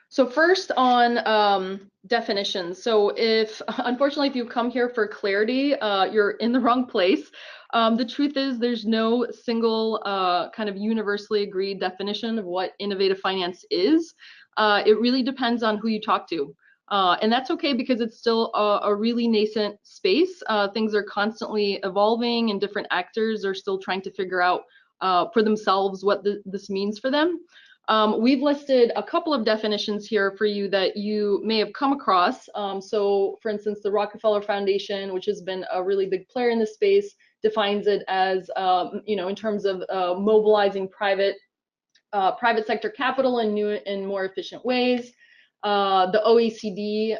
So first on definitions. So unfortunately, if you come here for clarity, you're in the wrong place. The truth is there's no single kind of universally agreed definition of what innovative finance is. It really depends on who you talk to. And that's okay because it's still a really nascent space. Things are constantly evolving and different actors are still trying to figure out for themselves what this means for them. We've listed a couple of definitions here for you that you may have come across. So for instance, the Rockefeller Foundation, which has been a really big player in this space, defines it as, in terms of mobilizing private sector capital in new and more efficient ways. The OECD,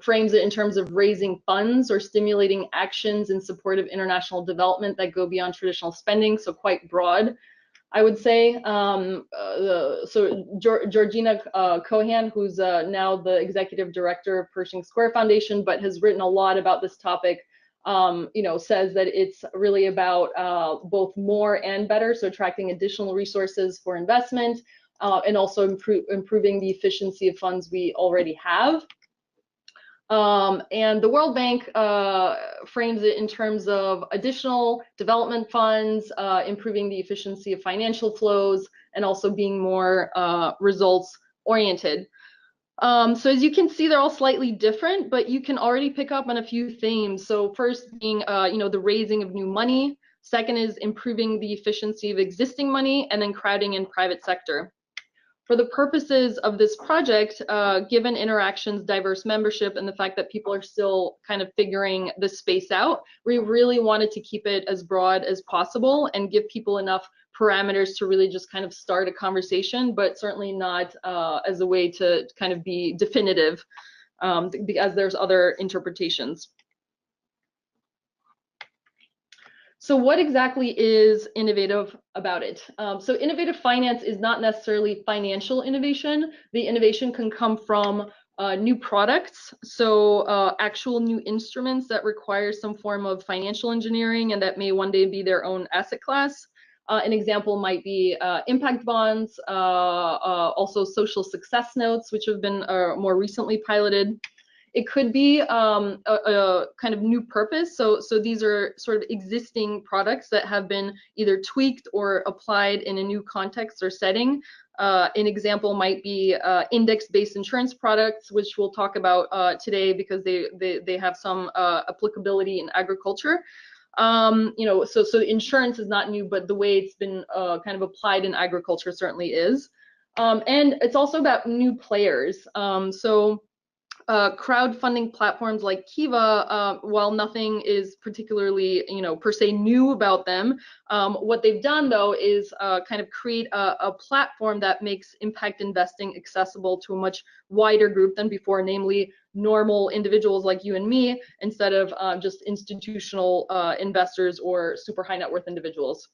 frames it in terms of raising funds or stimulating actions in support of international development that go beyond traditional spending, so quite broad, I would say. Georgina Cohan, who's now the executive director of Pershing Square Foundation, but has written a lot about this topic, says that it's really about both more and better, so attracting additional resources for investment and also improving the efficiency of funds we already have. And the World Bank frames it in terms of additional development funds, improving the efficiency of financial flows, and also being more results oriented. So as you can see, they're all slightly different, but you can already pick up on a few themes. So first being, the raising of new money. Second is improving the efficiency of existing money, and then crowding in private sector. For the purposes of this project, given interactions, diverse membership, and the fact that people are still kind of figuring this space out, we really wanted to keep it as broad as possible and give people enough parameters to really just kind of start a conversation, but certainly not as a way to kind of be definitive, as there's other interpretations. So what exactly is innovative about it? So innovative finance is not necessarily financial innovation. The innovation can come from new products, so actual new instruments that require some form of financial engineering and that may one day be their own asset class. An example might be impact bonds, also social success notes, which have been more recently piloted. It could be a kind of new purpose. So these are sort of existing products that have been either tweaked or applied in a new context or setting. An example might be index-based insurance products, which we'll talk about today because they have some applicability in agriculture. So insurance is not new, but the way it's been kind of applied in agriculture certainly is. And it's also about new players. Crowdfunding platforms like Kiva, while nothing is particularly, per se new about them, what they've done though is kind of create a platform that makes impact investing accessible to a much wider group than before, namely normal individuals like you and me, instead of just institutional investors or super high net worth individuals.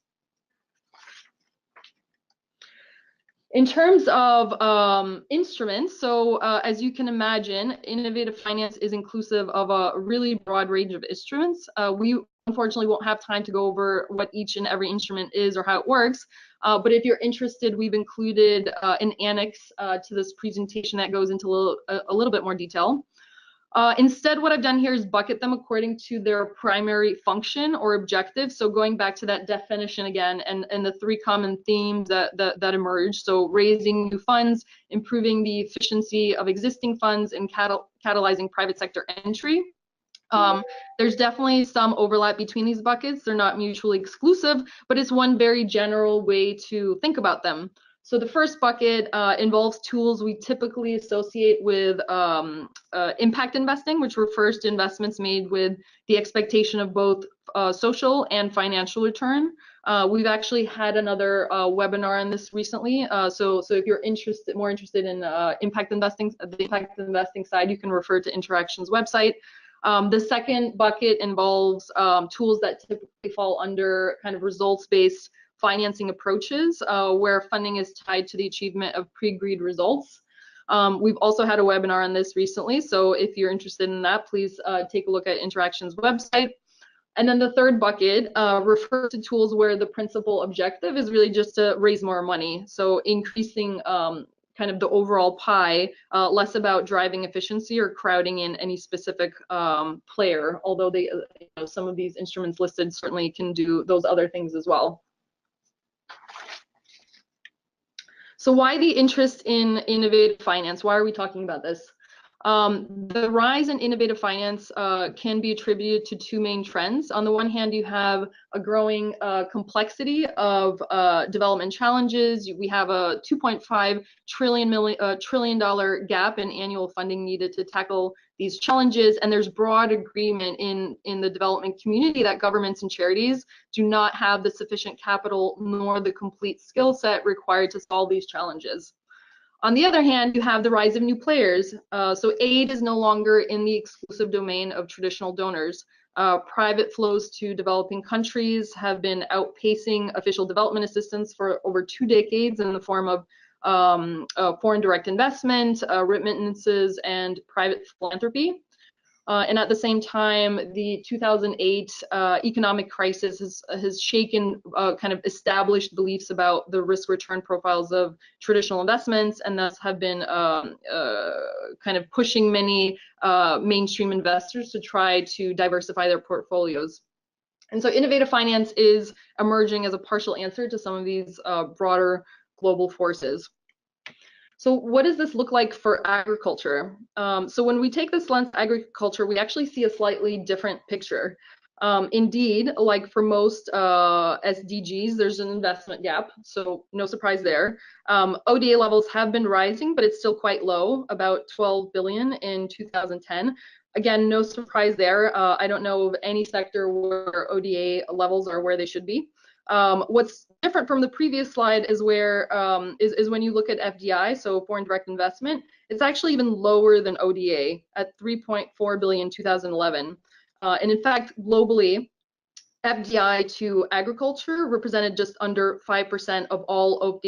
In terms of instruments, so as you can imagine, innovative finance is inclusive of a really broad range of instruments. We unfortunately won't have time to go over what each and every instrument is or how it works, but if you're interested, we've included an annex to this presentation that goes into a little bit more detail. Instead, what I've done here is bucket them according to their primary function or objective. So going back to that definition again, and the three common themes that emerge. So raising new funds, improving the efficiency of existing funds, and catalyzing private sector entry. There's definitely some overlap between these buckets. They're not mutually exclusive, but it's one very general way to think about them. So the first bucket involves tools we typically associate with impact investing, which refers to investments made with the expectation of both social and financial return. We've actually had another webinar on this recently. So if you're more interested in impact investing, the impact investing side, you can refer to Interaction's website. The second bucket involves tools that typically fall under kind of results-based financing approaches where funding is tied to the achievement of pre-agreed results. We've also had a webinar on this recently, so if you're interested in that, please take a look at Interaction's website. And then the third bucket refers to tools where the principal objective is really just to raise more money, so increasing kind kind of the overall pie, less about driving efficiency or crowding in any specific player, although they, some of these instruments listed certainly can do those other things as well. So why the interest in innovative finance? Why are we talking about this? The rise in innovative finance can be attributed to two main trends. On the one hand, you have a growing complexity of development challenges. We have a $2.5 trillion gap in annual funding needed to tackle these challenges, and there's broad agreement in the development community that governments and charities do not have the sufficient capital nor the complete skill set required to solve these challenges. On the other hand, you have the rise of new players. So aid is no longer in the exclusive domain of traditional donors. Private flows to developing countries have been outpacing official development assistance for over 2 decades in the form of foreign direct investment, remittances, and private philanthropy. And at the same time, the 2008 economic crisis has shaken kind of established beliefs about the risk-return profiles of traditional investments, and thus have been kind of pushing many mainstream investors to try to diversify their portfolios. And so innovative finance is emerging as a partial answer to some of these broader global forces. So what does this look like for agriculture? So when we take this lens to agriculture, we actually see a slightly different picture. Indeed, like for most SDGs, there's an investment gap, so no surprise there. ODA levels have been rising, but it's still quite low, about 12 billion in 2010. Again, no surprise there. I don't know of any sector where ODA levels are where they should be. What's different from the previous slide is where is when you look at FDI, so foreign direct investment, it's actually even lower than ODA at 3.4 billion in 2011. And in fact, globally, FDI to agriculture represented just under 5% of all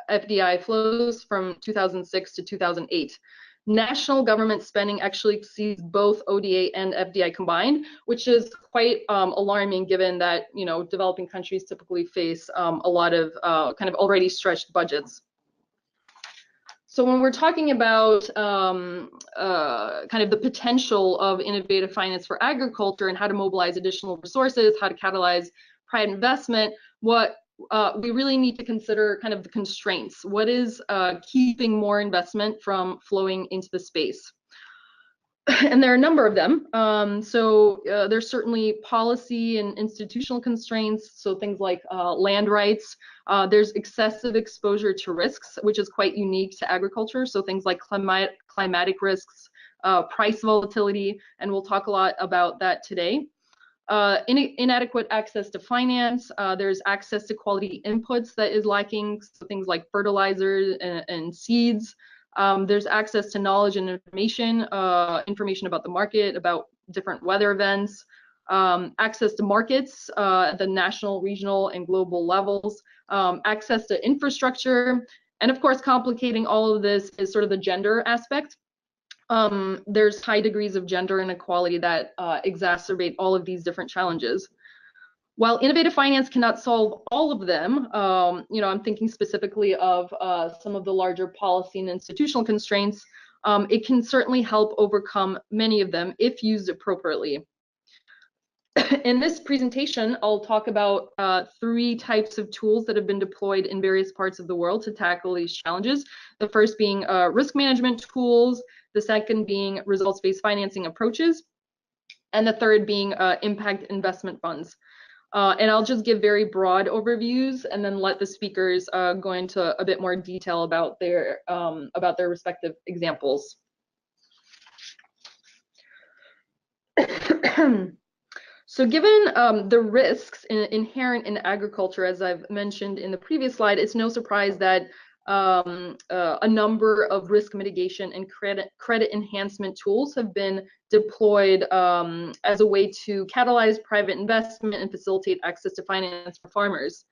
FDI flows from 2006 to 2008. National government spending actually exceeds both ODA and FDI combined, which is quite alarming given that, you know, developing countries typically face a lot of kind of already stretched budgets. So when we're talking about kind of the potential of innovative finance for agriculture and how to mobilize additional resources, how to catalyze private investment, what we really need to consider kind of the constraints. What is keeping more investment from flowing into the space? And there are a number of them. There's certainly policy and institutional constraints, so things like land rights. There's excessive exposure to risks, which is quite unique to agriculture, so things like climatic risks, price volatility, and we'll talk a lot about that today. Inadequate access to finance. There's access to quality inputs that is lacking, so things like fertilizers and seeds. There's access to knowledge and information about the market, about different weather events, access to markets at the national, regional, and global levels, access to infrastructure, and of course, complicating all of this is sort of the gender aspect. There's high degrees of gender inequality that exacerbate all of these different challenges. While innovative finance cannot solve all of them, you know, I'm thinking specifically of some of the larger policy and institutional constraints, it can certainly help overcome many of them if used appropriately. In this presentation, I'll talk about 3 types of tools that have been deployed in various parts of the world to tackle these challenges. The first being risk management tools, the second being results-based financing approaches, and the third being impact investment funds. And I'll just give very broad overviews and then let the speakers go into a bit more detail about their respective examples. So given the risks inherent in agriculture, as I've mentioned in the previous slide, it's no surprise that a number of risk mitigation and credit enhancement tools have been deployed as a way to catalyze private investment and facilitate access to finance for farmers.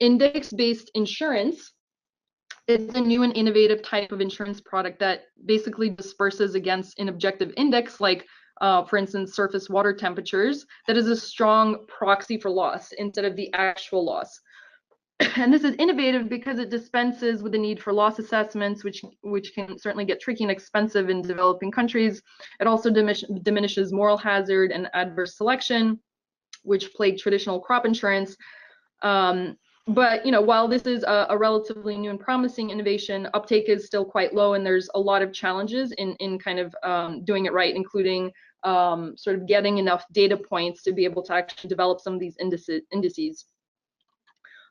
Index-based insurance is a new and innovative type of insurance product that basically disperses against an objective index, like for instance, surface water temperatures, that is a strong proxy for loss instead of the actual loss. And this is innovative because it dispenses with the need for loss assessments, which can certainly get tricky and expensive in developing countries. It also diminishes moral hazard and adverse selection, which plague traditional crop insurance. But while this is a relatively new and promising innovation, uptake is still quite low, and there's a lot of challenges in kind of doing it right, including sort of getting enough data points to be able to actually develop some of these indices.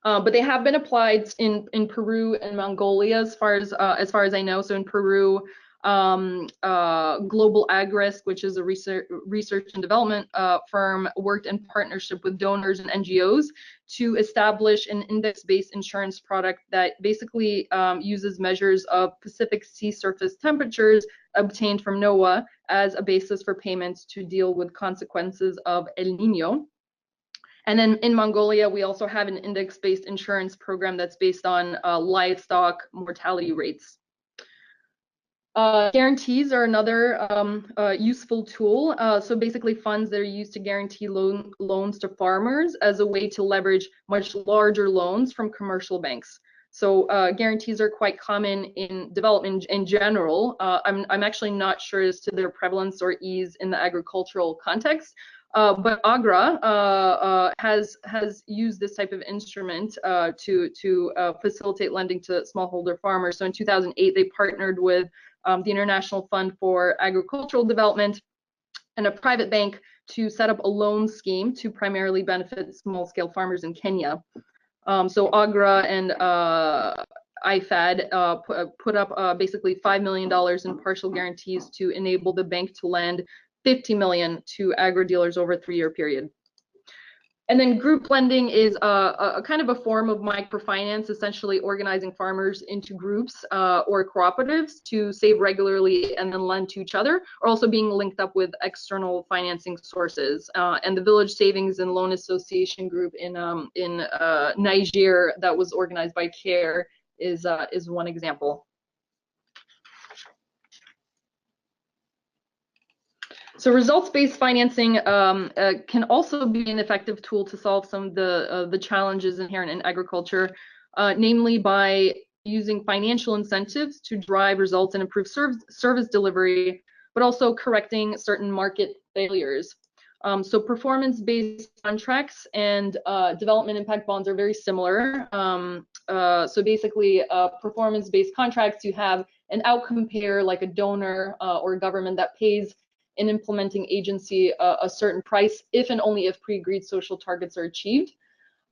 But they have been applied in Peru and Mongolia, as far as I know. So in Peru, Global AgRisk, which is a research and development firm, worked in partnership with donors and NGOs to establish an index-based insurance product that basically uses measures of Pacific sea surface temperatures obtained from NOAA as a basis for payments to deal with consequences of El Niño. And then in Mongolia, we also have an index-based insurance program that's based on livestock mortality rates. Guarantees are another useful tool. So basically funds that are used to guarantee loans to farmers as a way to leverage much larger loans from commercial banks. So guarantees are quite common in development in general. I'm actually not sure as to their prevalence or ease in the agricultural context. But AGRA has used this type of instrument to facilitate lending to smallholder farmers. So in 2008, they partnered with the International Fund for Agricultural Development and a private bank to set up a loan scheme to primarily benefit small-scale farmers in Kenya. So AGRA and IFAD put up basically $5 million in partial guarantees to enable the bank to lend $50 million to agri dealers over a 3-year period. And then group lending is a kind of a form of microfinance, essentially organizing farmers into groups or cooperatives to save regularly and then lend to each other, or also being linked up with external financing sources. And the Village Savings and Loan Association group in Niger that was organized by CARE is one example. So results-based financing can also be an effective tool to solve some of the challenges inherent in agriculture, namely by using financial incentives to drive results and improve service delivery, but also correcting certain market failures. So performance-based contracts and development impact bonds are very similar. So basically, performance-based contracts, you have an outcome payer like a donor or a government that pays an implementing agency a certain price if and only if pre-agreed social targets are achieved.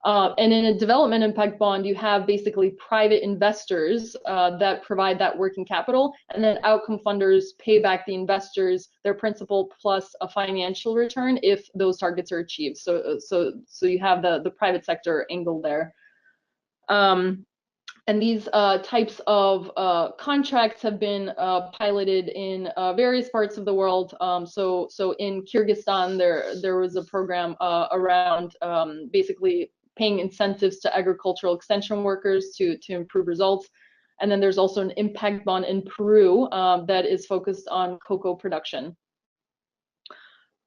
And in a development impact bond, you have basically private investors that provide that working capital, and then outcome funders pay back the investors their principal plus a financial return if those targets are achieved. So you have the private sector angle there. And these types of contracts have been piloted in various parts of the world. So in Kyrgyzstan, there was a program around basically paying incentives to agricultural extension workers to improve results. And then there's also an impact bond in Peru that is focused on cocoa production.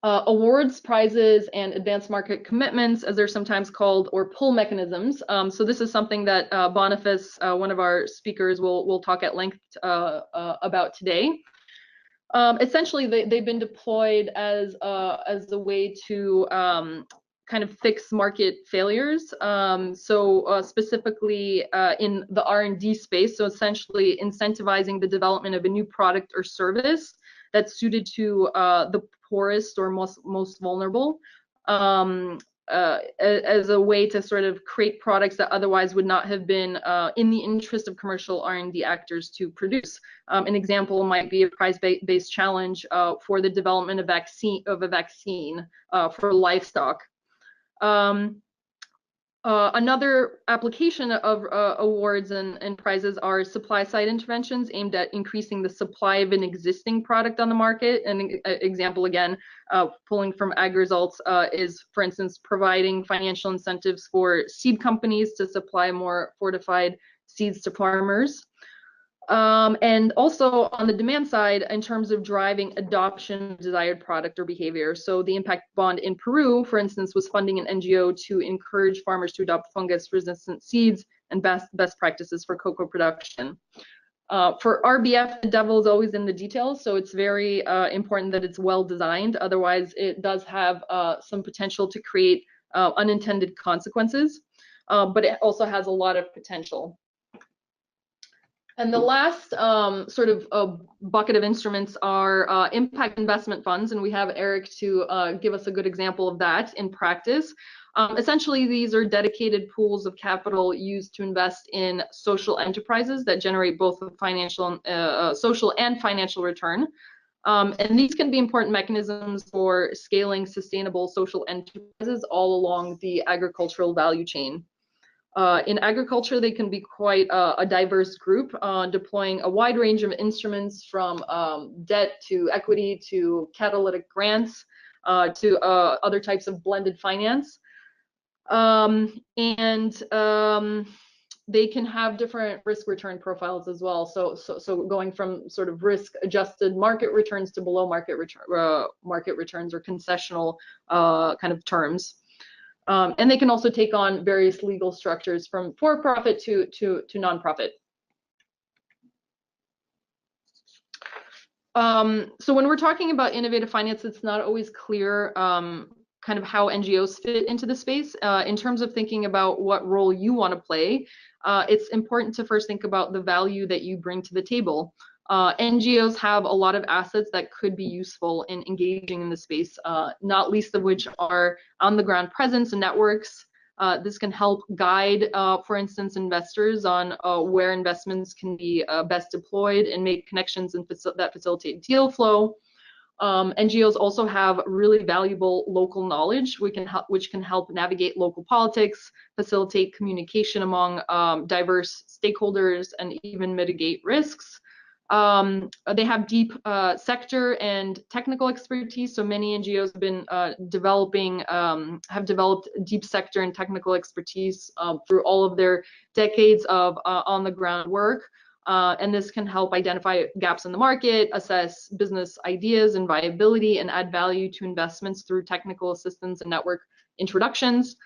Awards, prizes, and advanced market commitments, as they're sometimes called, or pull mechanisms. So this is something that Boniface, one of our speakers, will talk at length about today. Essentially, they've been deployed as a way to kind of fix market failures. So specifically in the R&D space, so essentially incentivizing the development of a new product or service that's suited to the poorest or most vulnerable, as a way to sort of create products that otherwise would not have been in the interest of commercial R&D actors to produce. An example might be a prize-based challenge for the development of a vaccine for livestock. Another application of awards and prizes are supply-side interventions aimed at increasing the supply of an existing product on the market. An example, again, pulling from AgResults, is, for instance, providing financial incentives for seed companies to supply more fortified seeds to farmers. And also on the demand side, in terms of driving adoption of desired product or behavior. So the impact bond in Peru, for instance, was funding an NGO to encourage farmers to adopt fungus-resistant seeds and best practices for cocoa production. For RBF, the devil is always in the details, so it's very important that it's well designed. Otherwise, it does have some potential to create unintended consequences, but it also has a lot of potential. And the last sort of bucket of instruments are impact investment funds, and we have Eric to give us a good example of that in practice. Essentially, these are dedicated pools of capital used to invest in social enterprises that generate both a financial, social and financial return. And these can be important mechanisms for scaling sustainable social enterprises all along the agricultural value chain. In agriculture, they can be quite a diverse group, deploying a wide range of instruments from debt to equity to catalytic grants to other types of blended finance. They can have different risk return profiles as well. So going from sort of risk adjusted market returns to below market returns or concessional kind of terms. And they can also take on various legal structures from for-profit to nonprofit. So when we're talking about innovative finance, it's not always clear kind of how NGOs fit into the space. In terms of thinking about what role you want to play, it's important to first think about the value that you bring to the table. NGOs have a lot of assets that could be useful in engaging in the space, not least of which are on-the-ground presence and networks. This can help guide, for instance, investors on where investments can be best deployed and make connections and that facilitate deal flow. NGOs also have really valuable local knowledge, which can help navigate local politics, facilitate communication among diverse stakeholders, and even mitigate risks. They have deep sector and technical expertise. So many NGOs have been have developed deep sector and technical expertise through all of their decades of on-the-ground work. And this can help identify gaps in the market, assess business ideas and viability, and add value to investments through technical assistance and network introductions.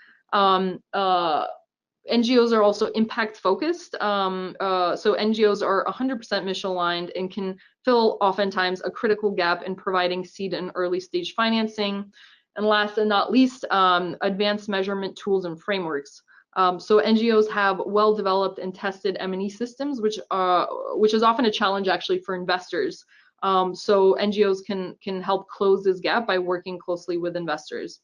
NGOs are also impact focused. So NGOs are 100% mission aligned and can fill oftentimes a critical gap in providing seed and early stage financing. And last and not least, advanced measurement tools and frameworks. So NGOs have well-developed and tested M&E systems, which is often a challenge actually for investors. So NGOs can help close this gap by working closely with investors.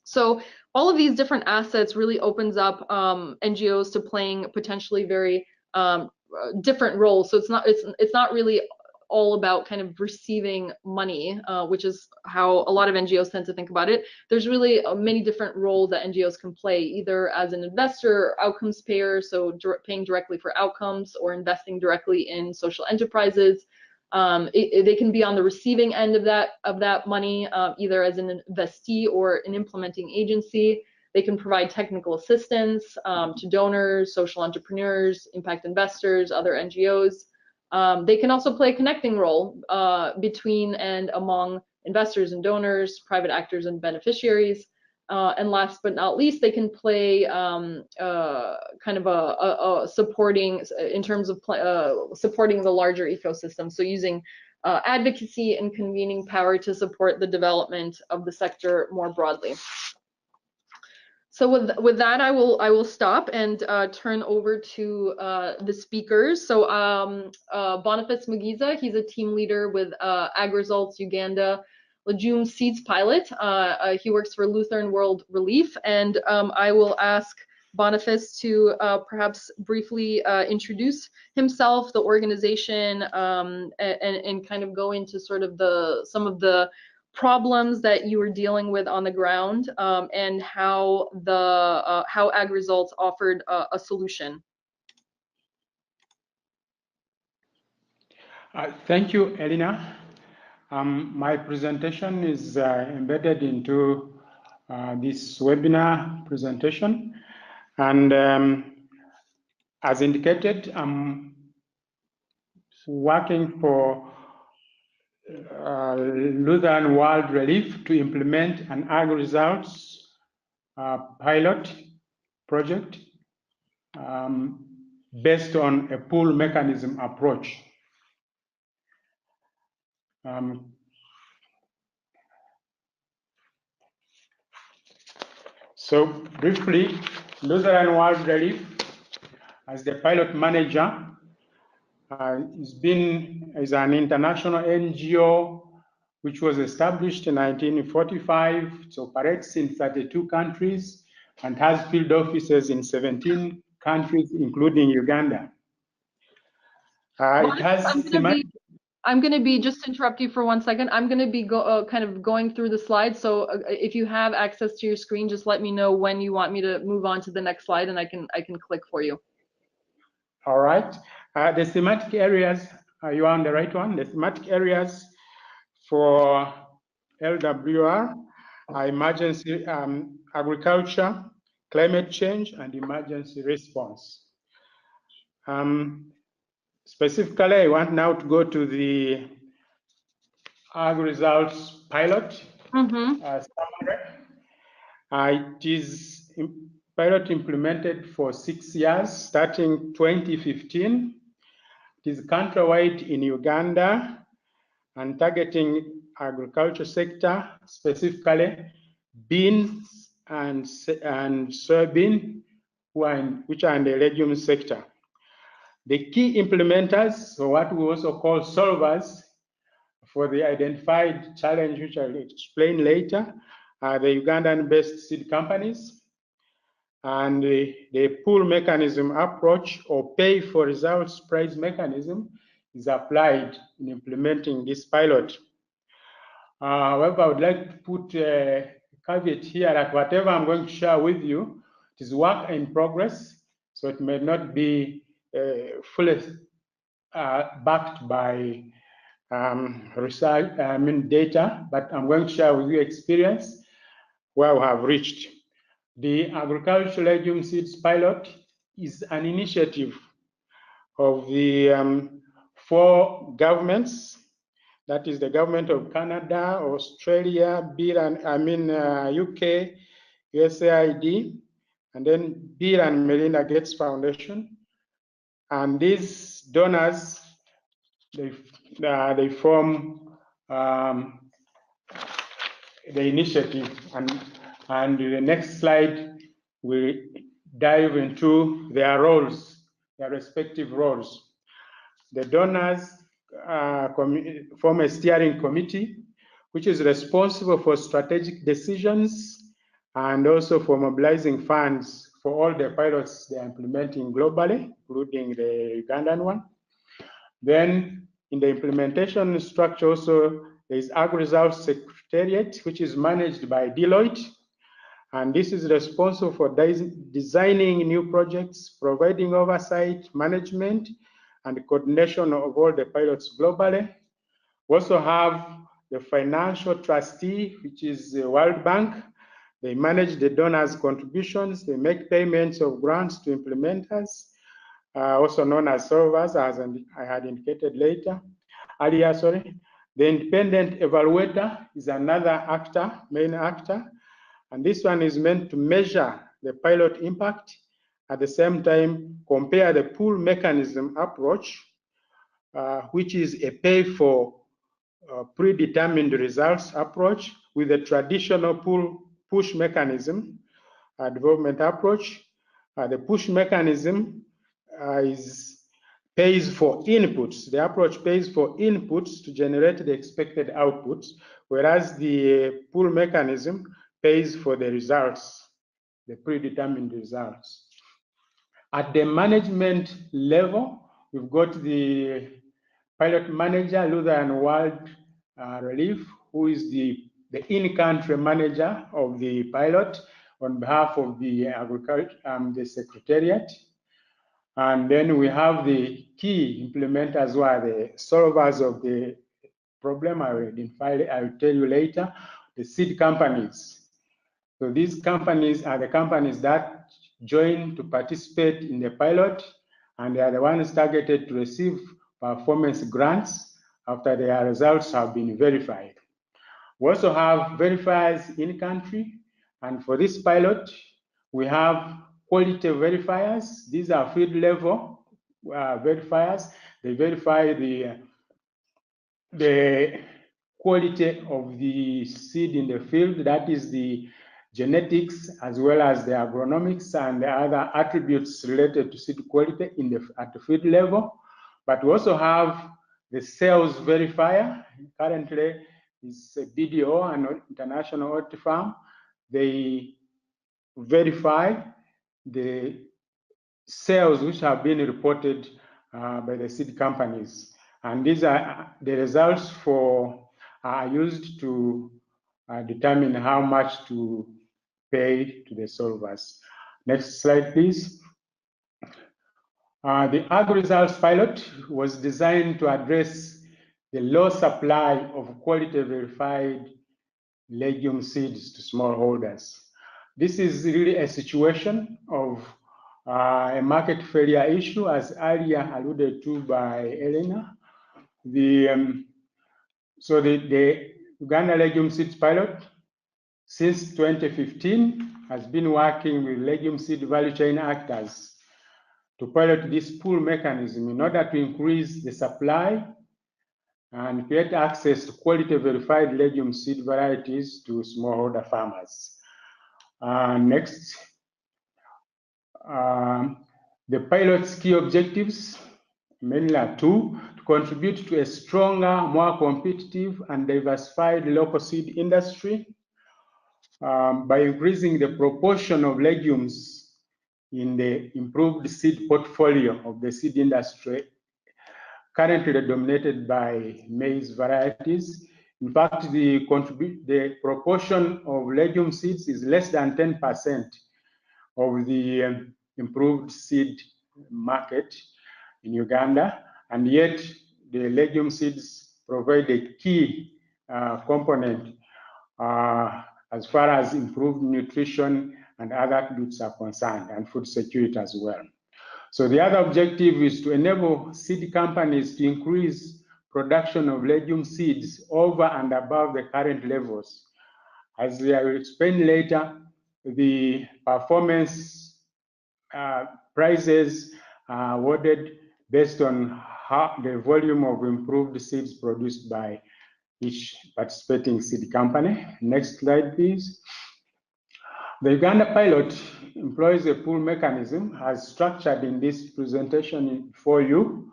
So all of these different assets really opens up NGOs to playing potentially very different roles. So it's not really all about kind of receiving money, which is how a lot of NGOs tend to think about it. There's really many different roles that NGOs can play, either as an investor or outcomes payer, so paying directly for outcomes, or investing directly in social enterprises. They can be on the receiving end of that money, either as an investee or an implementing agency. They can provide technical assistance to donors, social entrepreneurs, impact investors, other NGOs. They can also play a connecting role between and among investors and donors, private actors and beneficiaries. And last but not least, they can play kind of a supporting, in terms of supporting the larger ecosystem. So using advocacy and convening power to support the development of the sector more broadly. So with that, I will stop and turn over to the speakers. So Boniface Mugisa, he's a team leader with AgResults Uganda Legume Seeds Pilot. He works for Lutheran World Relief, and I will ask Boniface to perhaps briefly introduce himself, the organization, and kind of go into sort of some of the problems that you were dealing with on the ground, and how AgResults offered a solution. Thank you, Elena. My presentation is embedded into this webinar presentation, and as indicated, I'm working for Lutheran World Relief to implement an AgResults pilot project based on a pull mechanism approach. So briefly, Lutheran World Relief, as the pilot manager, is an international NGO which was established in 1945. It operates in 32 countries and has field offices in 17 countries, including Uganda. It has I'm going to be, just to interrupt you for 1 second, I'm going to be kind of going through the slides. So if you have access to your screen, just let me know when you want me to move on to the next slide, and I can click for you. All right. The thematic areas, you are on the right one. The thematic areas for LWR are emergency agriculture, climate change, and emergency response. Specifically, I want now to go to the AgResults pilot summary. It is pilot implemented for 6 years, starting 2015. It is countrywide in Uganda and targeting agriculture sector, specifically beans and soybean, which are in the legume sector. The key implementers, or what we also call solvers, for the identified challenge, which I'll explain later, are the Ugandan-based seed companies. And the pull mechanism approach, or pay for results price mechanism, is applied in implementing this pilot. However, I would like to put a caveat here that whatever I'm going to share with you, it is work in progress, so it may not be fully backed by research, data, but I'm going to share with you experience where we have reached. The agricultural legume seeds pilot is an initiative of the 4 governments, that is the government of Canada, Australia, UK, USAID, and then Bill and Melinda Gates Foundation. And these donors, they form the initiative. And the next slide, we dive into their roles, their respective roles. The donors form a steering committee, which is responsible for strategic decisions and also for mobilizing funds for all the pilots they're implementing globally, including the Ugandan one. Then in the implementation structure also, there is AgResults Secretariat, which is managed by Deloitte. And this is responsible for designing new projects, providing oversight, management, and coordination of all the pilots globally. We also have the financial trustee, which is the World Bank. They manage the donors' contributions. They make payments of grants to implementers, also known as solvers, as I had indicated earlier. The independent evaluator is another actor, main actor. And this one is meant to measure the pilot impact, at the same time compare the pull mechanism approach, which is a pay for predetermined results approach, with a traditional push mechanism development approach. The push mechanism pays for inputs. The approach pays for inputs to generate the expected outputs, whereas the pull mechanism pays for the results, the predetermined results. At the management level, we've got the pilot manager, Lutheran World Relief, who is the in-country manager of the pilot on behalf of the agriculture, the secretariat. And then we have the key implementers, who are the solvers of the problem. I will tell you later, the seed companies. So these companies are the companies that join to participate in the pilot, and they are the ones targeted to receive performance grants after their results have been verified. We also have verifiers in country, and for this pilot, we have quality verifiers. These are field level verifiers. They verify the quality of the seed in the field, that is the genetics as well as the agronomics and the other attributes related to seed quality at the field level. But we also have the sales verifier. Currently, it's a BDO, an international audit firm. They verify the sales which have been reported by the seed companies. And these are the results are used to determine how much to pay to the solvers. Next slide, please. The AgResults pilot was designed to address the low supply of quality verified legume seeds to smallholders. This is really a situation of a market failure issue, as earlier alluded to by Elena. So the Uganda legume seeds pilot, since 2015, has been working with legume seed value chain actors to pilot this pool mechanism in order to increase the supply and create access to quality verified legume seed varieties to smallholder farmers. Next. The pilot's key objectives mainly are two: to contribute to a stronger, more competitive and diversified local seed industry by increasing the proportion of legumes in the improved seed portfolio of the seed industry, currently dominated by maize varieties. In fact, the proportion of legume seeds is less than 10% of the improved seed market in Uganda, and yet the legume seeds provide a key component as far as improved nutrition and other attributes are concerned, and food security as well. So the other objective is to enable seed companies to increase production of legume seeds over and above the current levels. As I will explain later, the performance prices are awarded based on the volume of improved seeds produced by each participating seed company. Next slide, please. The Uganda pilot employs a pool mechanism as structured in this presentation for you,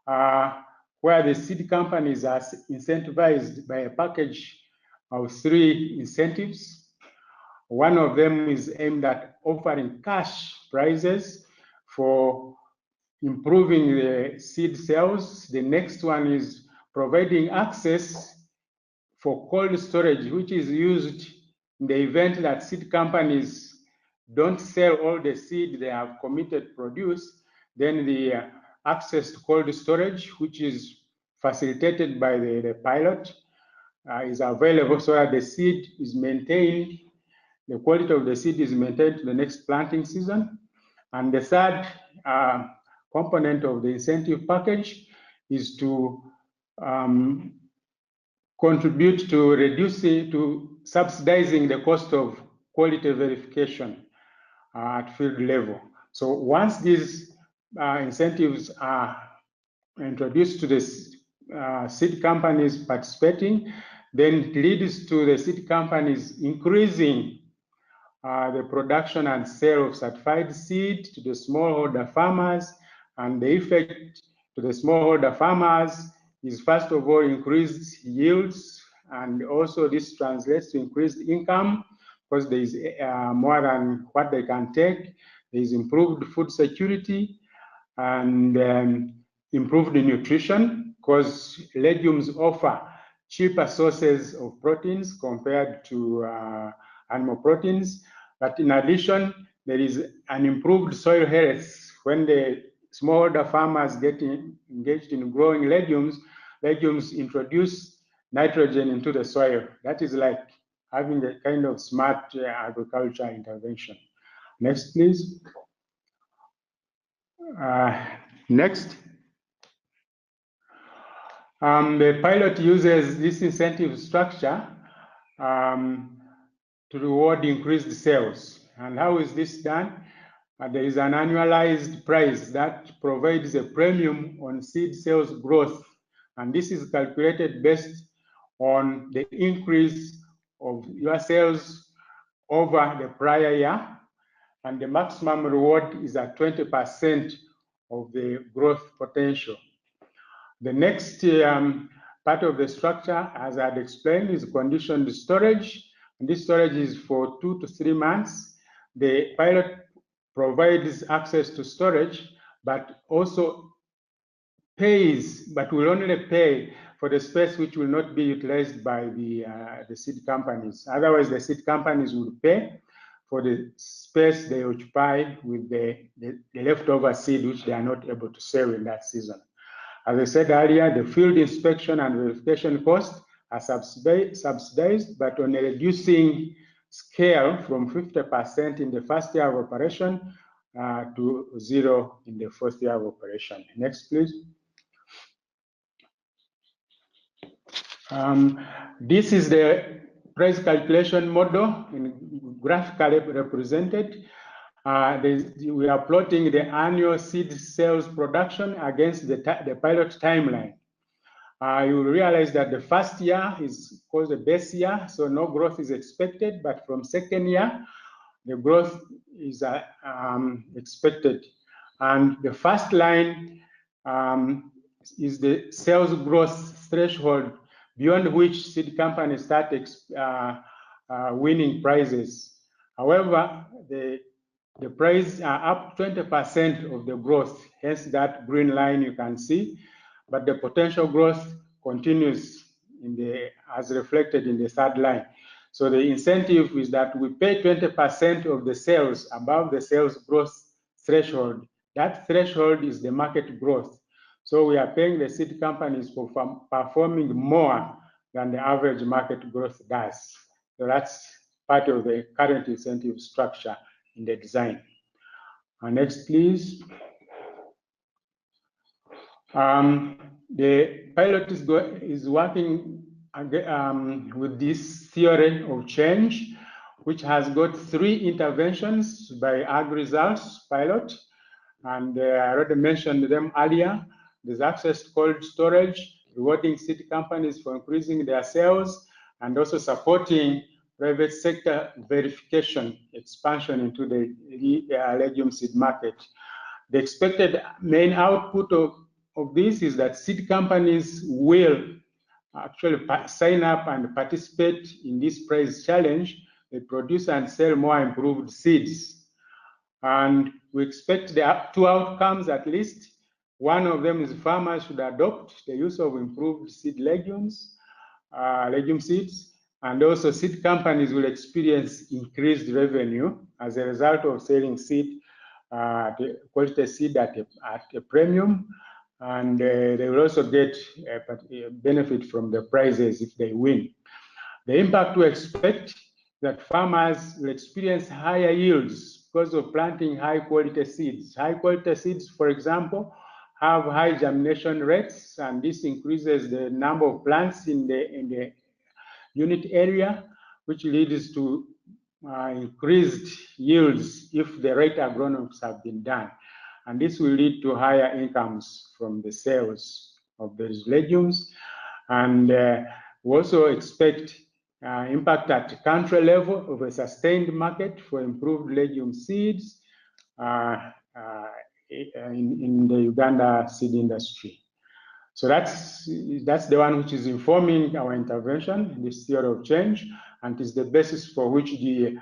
where the seed companies are incentivized by a package of 3 incentives. One of them is aimed at offering cash prizes for improving the seed sales. The next one is providing access for cold storage, which is used in the event that seed companies don't sell all the seed they have committed produce. Then the access to cold storage, which is facilitated by the pilot, is available so that the seed is maintained. The quality of the seed is maintained to the next planting season. And the third component of the incentive package is to contribute to subsidizing the cost of quality verification at field level. So once these incentives are introduced to the seed companies participating, then it leads to the seed companies increasing the production and sale of certified seed to the smallholder farmers. And the effect to the smallholder farmers is, first of all, increased yields, and also this translates to increased income because there is more than what they can take. There is improved food security and improved nutrition because legumes offer cheaper sources of proteins compared to animal proteins. But in addition, there is an improved soil health. When the smallholder farmers get engaged in growing legumes introduce nitrogen into the soil. That is like having a kind of smart agriculture intervention. Next, please. Next. The pilot uses this incentive structure to reward increased sales. And how is this done? There is an annualized price that provides a premium on seed sales growth. And this is calculated based on the increase of your sales over the prior year. And the maximum reward is at 20% of the growth potential. The next part of the structure, as I had explained, is conditioned storage. And this storage is for 2 to 3 months. The pilot provides access to storage, but also pays, but will only pay for the space which will not be utilized by the seed companies. Otherwise, the seed companies will pay for the space they occupy with the leftover seed which they are not able to sell in that season. As I said earlier, the field inspection and verification costs are subsidized, but on a reducing scale from 50% in the first year of operation to 0 in the 4th year of operation. Next, please. This is the price calculation model graphically represented. We are plotting the annual seed sales production against the pilot timeline. You will realize that the first year is called the base year, so no growth is expected, but from second year, the growth is expected. And the first line is the sales growth threshold, beyond which seed companies start winning prizes. However, the prize are up 20% of the growth, hence that green line you can see, but the potential growth continues as reflected in the third line. So the incentive is that we pay 20% of the sales above the sales growth threshold. That threshold is the market growth. So we are paying the seed companies for performing more than the average market growth does. So that's part of the current incentive structure in the design. Next, please. The pilot is working with this theory of change, which has got 3 interventions by AgResults pilot, and I already mentioned them earlier. There's access to cold storage, rewarding seed companies for increasing their sales, and also supporting private sector verification expansion into the legume seed market. The expected main output of this is that seed companies will actually sign up and participate in this prize challenge. They produce and sell more improved seeds. And we expect there are 2 outcomes at least. One of them is farmers should adopt the use of improved seed legume seeds, and also seed companies will experience increased revenue as a result of selling seed, the quality seed at a premium, and they will also get a benefit from the prizes if they win. The impact we expect that farmers will experience higher yields because of planting high quality seeds. High quality seeds, for example, have high germination rates, and this increases the number of plants in the unit area, which leads to increased yields if the right agronomics have been done. And this will lead to higher incomes from the sales of those legumes. And we also expect impact at country level of a sustained market for improved legume seeds in the Uganda seed industry. So that's the one which is informing our intervention, this theory of change, and is the basis for which the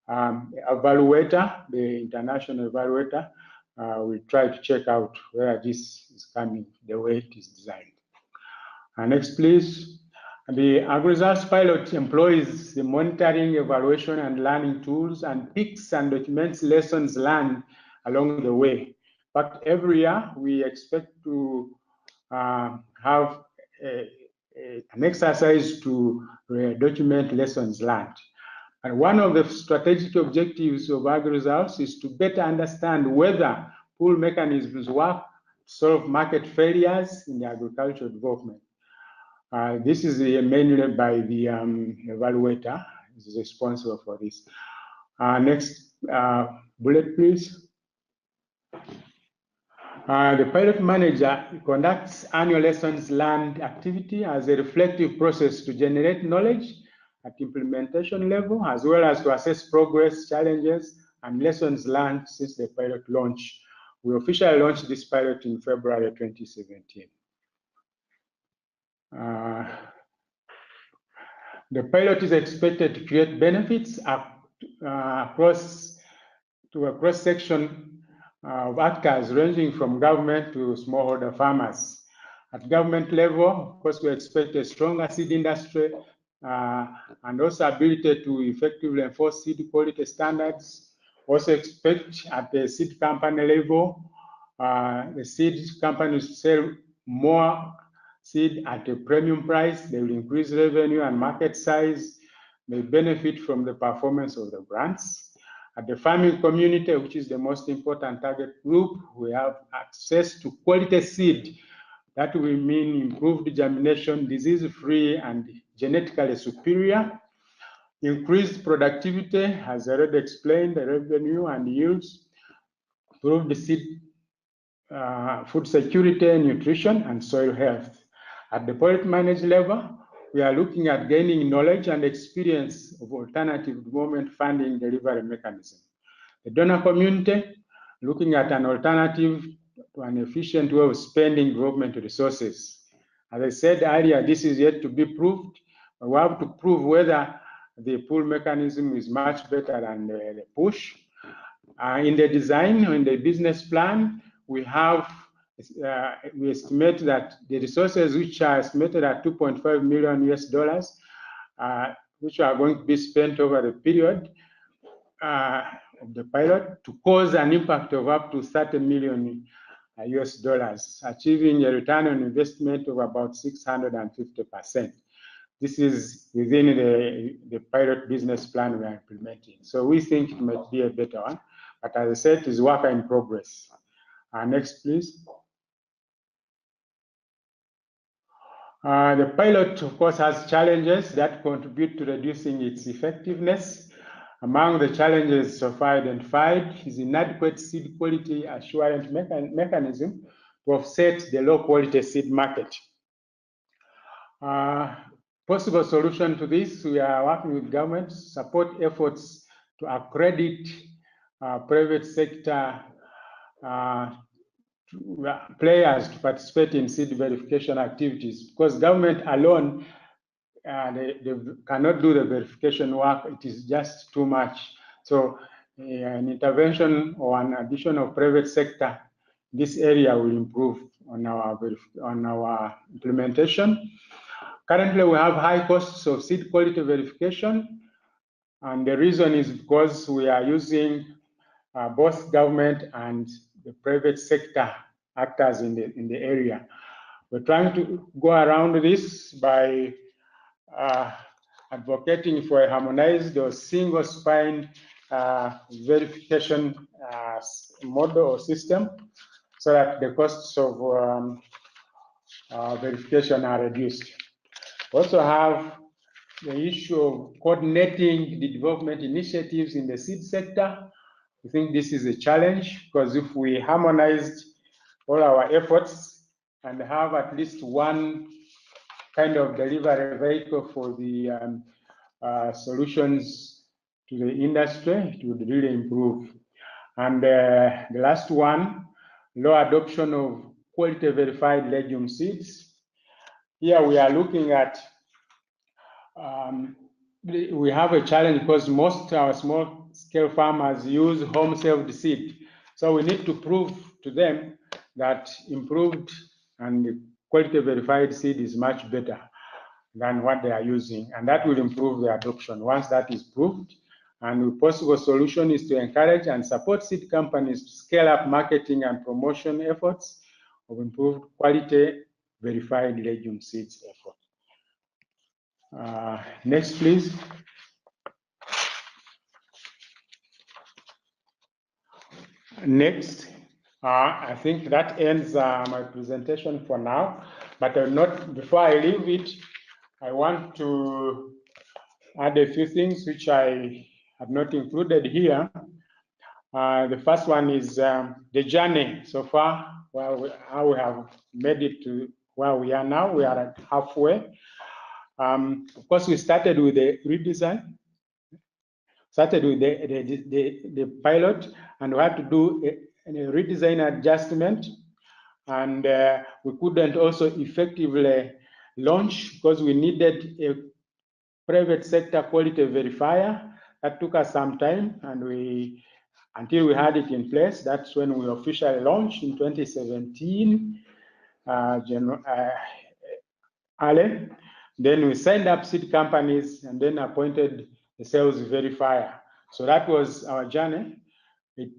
evaluator, the international evaluator, will try to check out whether this is coming the way it is designed. Next, please. The AgResults pilot employs the monitoring, evaluation, and learning tools and picks and documents lessons learned along the way. But every year, we expect to have an exercise to document lessons learned. And one of the strategic objectives of AgResults is to better understand whether pull mechanisms work to solve market failures in the agricultural development. This is mainly by the evaluator, is responsible for this. Next bullet, please. The pilot manager conducts annual lessons learned activity as a reflective process to generate knowledge at implementation level, as well as to assess progress, challenges, and lessons learned since the pilot launch. We officially launched this pilot in February 2017. The pilot is expected to create benefits across to a cross-section of actors ranging from government to smallholder farmers. At government level, of course, we expect a stronger seed industry and also ability to effectively enforce seed quality standards. Also expect at the seed company level, the seed companies sell more seed at a premium price. They will increase revenue and market size. They benefit from the performance of the brands. At the farming community, which is the most important target group, we have access to quality seed. That will mean improved germination, disease-free, and genetically superior. Increased productivity, as I already explained, the revenue and yields. Improved seed, food security, nutrition, and soil health. At the project managed level, we are looking at gaining knowledge and experience of alternative development funding delivery mechanism. The donor community, looking at an alternative to an efficient way of spending development resources. As I said earlier, this is yet to be proved. We have to prove whether the pull mechanism is much better than the push. In the design, in the business plan, we have we estimate that the resources which are estimated at $2.5 million US, which are going to be spent over the period of the pilot, to cause an impact of up to 30 million US dollars, achieving a return on investment of about 650%. This is within the pilot business plan we are implementing. So we think it might be a better one, but as I said, it is work in progress. Next, please. The pilot, of course, has challenges that contribute to reducing its effectiveness. Among the challenges so far identified is inadequate seed quality assurance mechanism to offset the low quality seed market. Possible solution to this, we are working with government support efforts to accredit private sector players to participate in seed verification activities, because government alone they cannot do the verification work. It is just too much. So an intervention or an addition of private sector, this area will improve on our implementation. Currently, we have high costs of seed quality verification, and the reason is because we are using both government and the private sector actors in the area. We're trying to go around this by advocating for a harmonized or single spine verification model or system, so that the costs of verification are reduced. We also have the issue of coordinating the development initiatives in the seed sector. I think this is a challenge, because if we harmonized all our efforts and have at least one kind of delivery vehicle for the solutions to the industry, it would really improve. And the last one, low adoption of quality verified legume seeds. Here we are looking at, we have a challenge because most our small scale farmers use home saved seed. So we need to prove to them that improved and quality verified seed is much better than what they are using, and that will improve the adoption once that is proved. And the possible solution is to encourage and support seed companies to scale up marketing and promotion efforts of improved quality verified legume seeds effort. Next, please. Next, I think that ends my presentation for now, but before I leave it, I want to add a few things which I have not included here. The first one is the journey so far, how we have made it to where we are now. We are at halfway. Of course, we started with the redesign, started with the pilot, and we had to do a redesign adjustment, and we couldn't also effectively launch because we needed a private sector quality verifier. That took us some time, and until we had it in place, that's when we officially launched in 2017, early. Then we signed up seed companies and then appointed the sales verifier. So that was our journey. It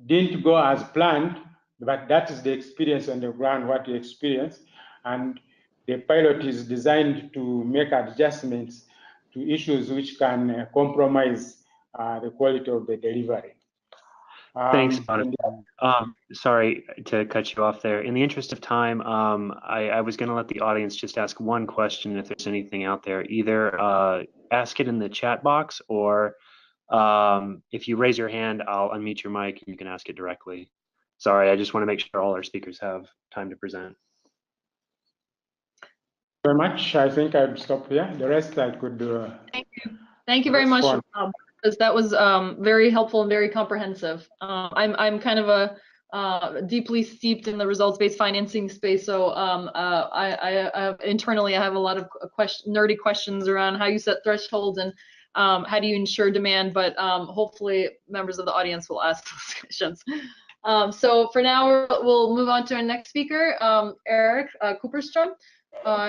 didn't go as planned, but that is the experience on the ground, what we experienced. And the pilot is designed to make adjustments to issues which can compromise the quality of the delivery. Thanks, Boniface. Sorry to cut you off there. In the interest of time, I was going to let the audience just ask one question if there's anything out there. Either ask it in the chat box, or if you raise your hand, I'll unmute your mic and you can ask it directly. Sorry, I just want to make sure all our speakers have time to present. Very much. I think I'd stop here. The rest I could do. Thank you. Thank you very much, because that was very helpful and very comprehensive. I'm kind of a deeply steeped in the results-based financing space, so internally I have a lot of nerdy questions around how you set thresholds and how do you ensure demand, but hopefully members of the audience will ask those questions. So for now, we'll move on to our next speaker, Eric Cooperstrom.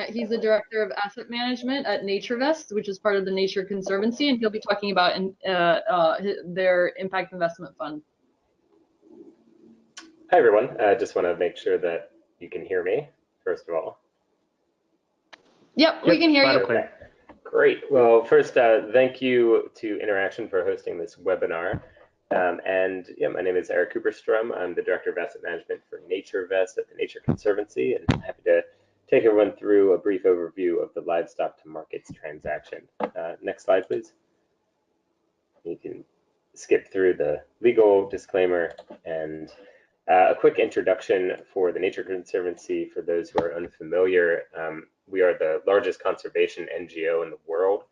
He's the Director of Asset Management at NatureVest, which is part of the Nature Conservancy, and he'll be talking about their impact investment fund. Hi, everyone. I just want to make sure that you can hear me, first of all. Yep, we can hear you. Okay. Great. Well, first, thank you to Interaction for hosting this webinar. Yeah, my name is Eric Cooperstrom. I'm the Director of Asset Management for NatureVest at the Nature Conservancy, and I'm happy to take everyone through a brief overview of the livestock to markets transaction. Next slide, please. You can skip through the legal disclaimer and a quick introduction for the Nature Conservancy for those who are unfamiliar. We are the largest conservation NGO in the world,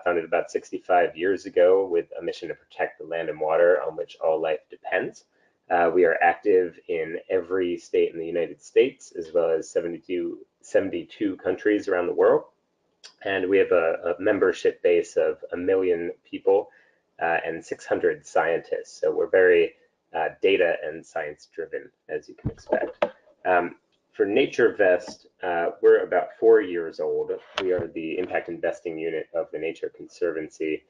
founded about 65 years ago with a mission to protect the land and water on which all life depends. We are active in every state in the United States, as well as 72 countries around the world. And we have a membership base of 1 million people and 600 scientists. So we're very data and science driven, as you can expect. For NatureVest, we're about 4 years old. We are the impact investing unit of the Nature Conservancy.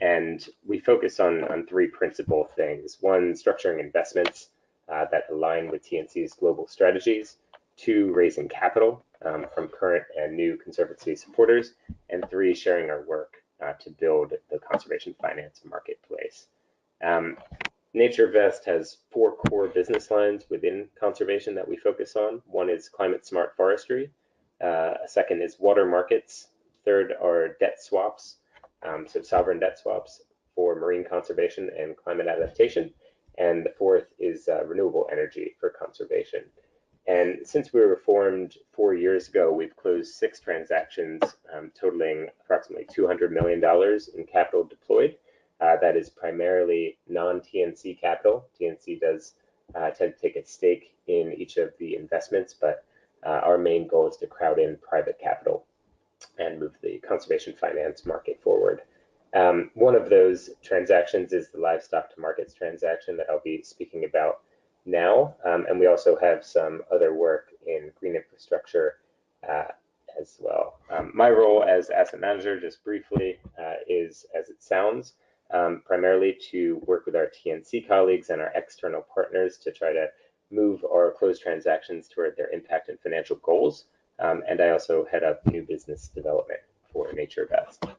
And we focus on 3 principal things. 1, structuring investments that align with TNC's global strategies. 2, raising capital from current and new Conservancy supporters. And 3, sharing our work to build the conservation finance marketplace. NatureVest has 4 core business lines within conservation that we focus on. 1 is climate smart forestry. A second is water markets. 3rd are debt swaps. So sovereign debt swaps for marine conservation and climate adaptation. And the 4th is renewable energy for conservation. And since we were formed 4 years ago, we've closed 6 transactions totaling approximately $200 million in capital deployed. That is primarily non-TNC capital. TNC does tend to take a stake in each of the investments, but our main goal is to crowd in private capital and move the conservation finance market forward. One of those transactions is the livestock to markets transaction that I'll be speaking about now. And we also have some other work in green infrastructure as well. My role as asset manager, just briefly, is, as it sounds, primarily to work with our TNC colleagues and our external partners to try to move our closed transactions toward their impact and financial goals. And I also head up new business development for NatureVest.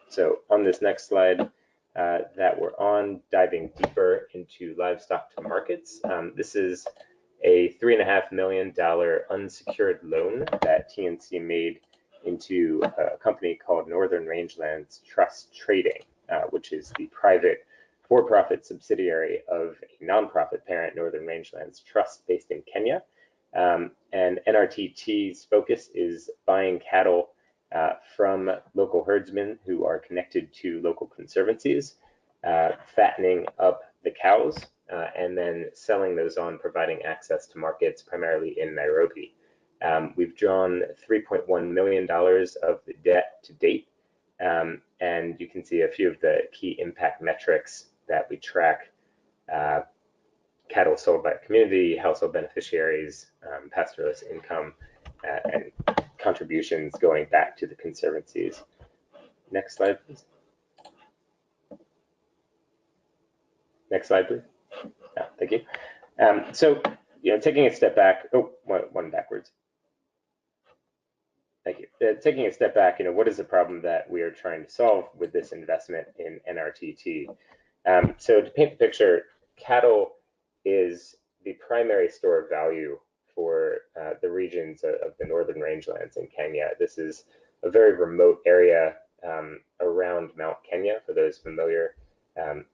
So on this next slide, that we're on, diving deeper into livestock to markets. This is a $3.5 million unsecured loan that TNC made into a company called Northern Rangelands Trust Trading, which is the private for-profit subsidiary of a nonprofit parent, Northern Rangelands Trust, based in Kenya. And NRTT's focus is buying cattle from local herdsmen who are connected to local conservancies, fattening up the cows, and then selling those on, providing access to markets primarily in Nairobi. We've drawn $3.1 million of the debt to date, and you can see a few of the key impact metrics that we track: cattle sold by community, household beneficiaries, pastoralist income, and contributions going back to the conservancies. Next slide, please. Next slide, please. Thank you. So, taking a step back, one backwards. Thank you. Taking a step back, what is the problem that we are trying to solve with this investment in NRTT? So to paint the picture, cattle is the primary store of value for the regions of the northern rangelands in Kenya. This is a very remote area around Mount Kenya, for those familiar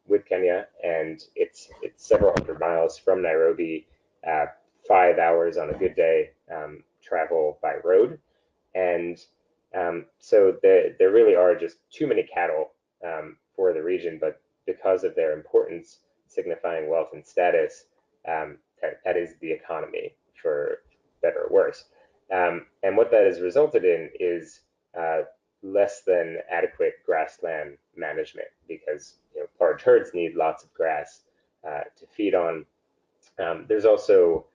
with Kenya, and it's several hundred miles from Nairobi, 5 hours on a good day travel by road. And so there really are just too many cattle for the region, but because of their importance, signifying wealth and status, that is the economy, for better or worse. And what that has resulted in is less than adequate grassland management, because large herds need lots of grass to feed on. There's also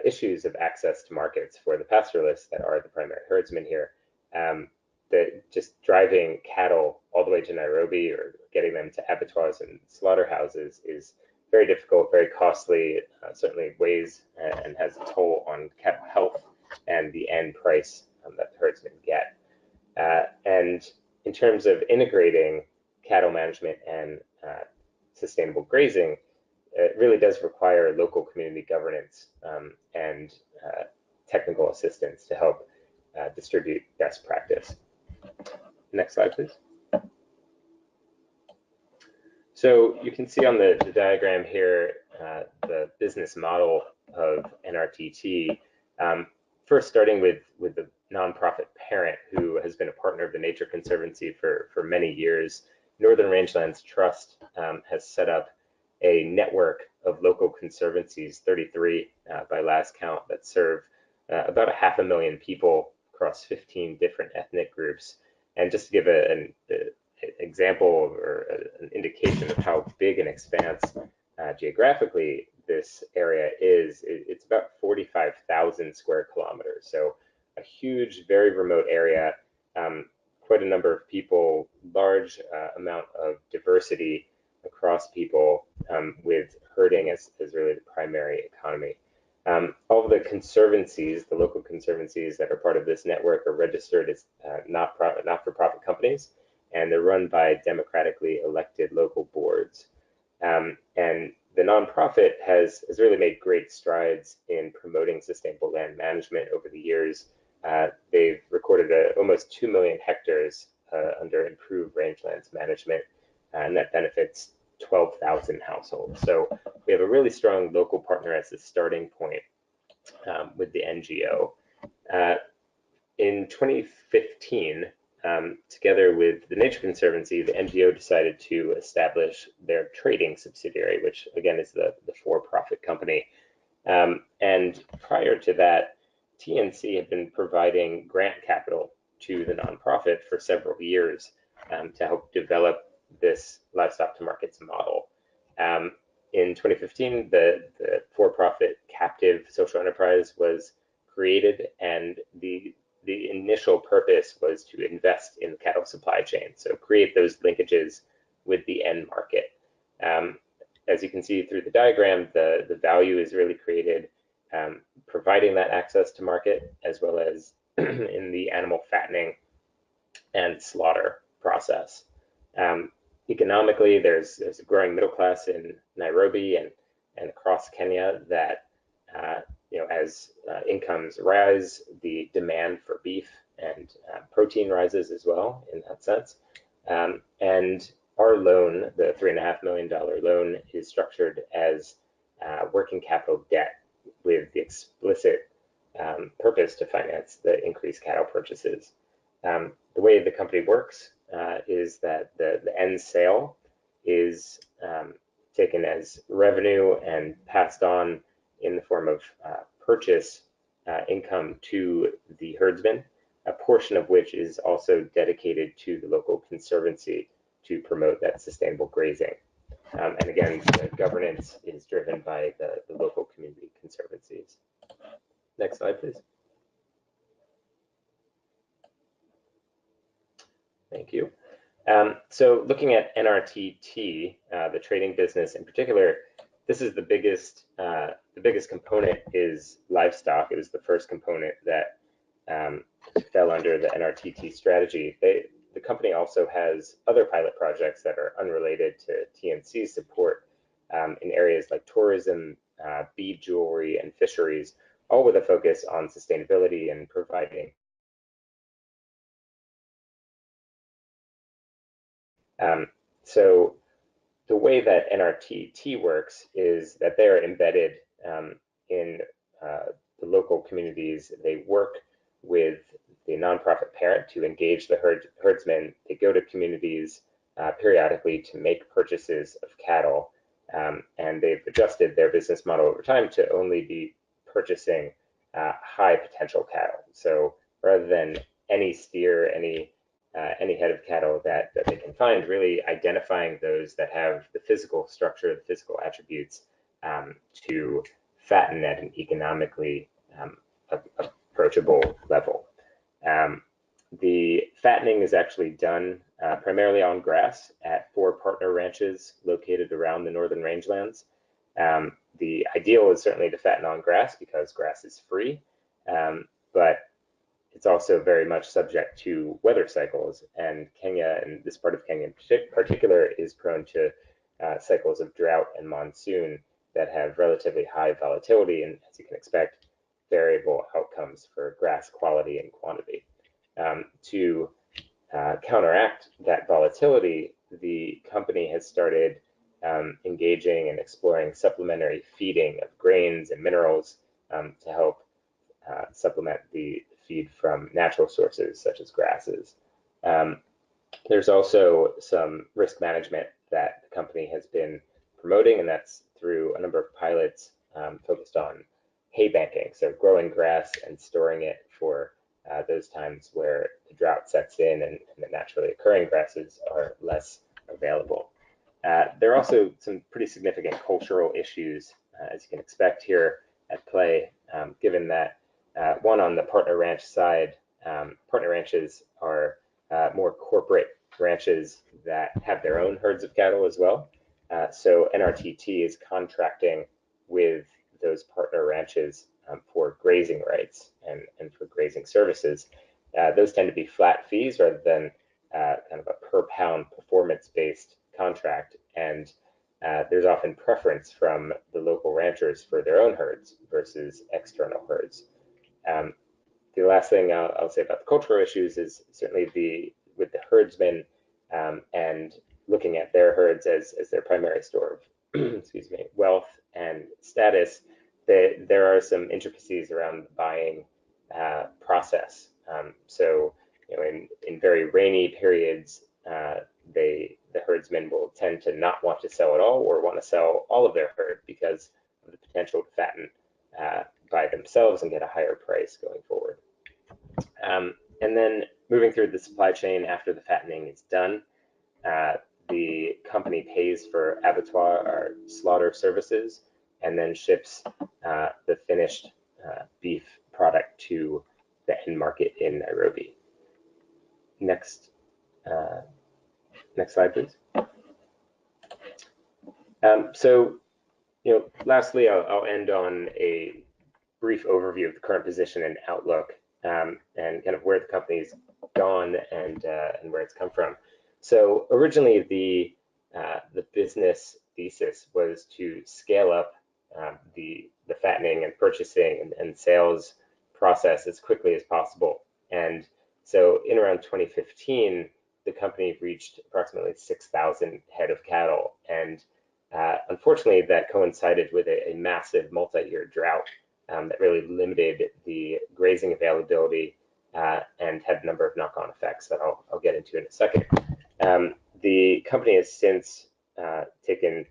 issues of access to markets for the pastoralists that are the primary herdsmen here. That just driving cattle all the way to Nairobi or getting them to abattoirs and slaughterhouses is very difficult, very costly, certainly weighs and has a toll on cattle health and the end price that the herdsmen get. And in terms of integrating cattle management and sustainable grazing, it really does require local community governance and technical assistance to help distribute best practice. Next slide, please. So you can see on the diagram here the business model of NRTT. First, starting with the nonprofit parent, who has been a partner of the Nature Conservancy for many years. Northern Rangelands Trust has set up a network of local conservancies, 33 by last count, that serve about 500,000 people across 15 different ethnic groups. And just to give an example or an indication of how big an expanse geographically this area is, it's about 45,000 square kilometers. So a huge, very remote area, quite a number of people, large amount of diversity across people, with herding as really the primary economy. All of the conservancies, the local conservancies that are part of this network, are registered as not-for-profit companies, and they're run by democratically elected local boards. And the nonprofit has really made great strides in promoting sustainable land management over the years. They've recorded almost 2 million hectares under improved rangelands management, and that benefits 12,000 households. So we have a really strong local partner as the starting point with the NGO. In 2015, together with the Nature Conservancy, the NGO decided to establish their trading subsidiary, which again is the for-profit company. And prior to that, TNC had been providing grant capital to the nonprofit for several years to help develop this livestock to markets model. In 2015, the for-profit captive social enterprise was created, and the initial purpose was to invest in the cattle supply chain, so create those linkages with the end market. As you can see through the diagram, the value is really created providing that access to market, as well as in the animal fattening and slaughter process. Economically, there's a growing middle class in Nairobi and across Kenya that, as incomes rise, the demand for beef and protein rises as well in that sense. And our loan, the $3.5 million loan, is structured as working capital debt with the explicit purpose to finance the increased cattle purchases. The way the company works is that the end sale is taken as revenue and passed on in the form of purchase income to the herdsman, a portion of which is also dedicated to the local conservancy to promote that sustainable grazing. And again, the governance is driven by the local community conservancies. Next slide, please. Thank you. So looking at NRTT, the trading business in particular, this is the biggest component is livestock. It was the first component that fell under the NRTT strategy. The company also has other pilot projects that are unrelated to TNC support in areas like tourism, bead jewelry, and fisheries, all with a focus on sustainability and providing. So the way that NRTT works is that they are embedded in the local communities. They work with the nonprofit parent to engage the herdsmen. They go to communities periodically to make purchases of cattle, and they've adjusted their business model over time to only be purchasing high potential cattle. So rather than any steer, any head of cattle that they can find, really identifying those that have the physical structure, the physical attributes to fatten at an economically approachable level. The fattening is actually done primarily on grass at 4 partner ranches located around the northern rangelands. The ideal is certainly to fatten on grass because grass is free, but it's also very much subject to weather cycles, and Kenya, and this part of Kenya in particular, is prone to cycles of drought and monsoon that have relatively high volatility and, as you can expect, variable outcomes for grass quality and quantity. To counteract that volatility, the company has started engaging and exploring supplementary feeding of grains and minerals to help supplement the feed from natural sources such as grasses. There's also some risk management that the company has been promoting, and that's through a number of pilots focused on hay banking, so growing grass and storing it for those times where the drought sets in and the naturally occurring grasses are less available. There are also some pretty significant cultural issues, as you can expect here, at play, given that one, on the partner ranch side, partner ranches are more corporate ranches that have their own herds of cattle as well. So NRTT is contracting with those partner ranches for grazing rights and for grazing services. Those tend to be flat fees rather than kind of a per pound performance-based contract, and there's often preference from the local ranchers for their own herds versus external herds. The last thing I'll say about the cultural issues is certainly with the herdsmen and looking at their herds as their primary store of excuse me, wealth and status. There are some intricacies around the buying process. So, in very rainy periods, the herdsmen will tend to not want to sell at all or want to sell all of their herd because of the potential to fatten by themselves and get a higher price going forward. And then moving through the supply chain after the fattening is done, the company pays for abattoir or slaughter services and then ships the finished beef product to the end market in Nairobi. Next slide, please. So, lastly, I'll end on a brief overview of the current position and outlook, and kind of where the company's gone and where it's come from. So originally, the the business thesis was to scale up the fattening and purchasing and sales process as quickly as possible. And so in around 2015, the company reached approximately 6,000 head of cattle. And unfortunately, that coincided with a massive multi-year drought that really limited the grazing availability and had a number of knock-on effects that I'll get into in a second. The company has since taken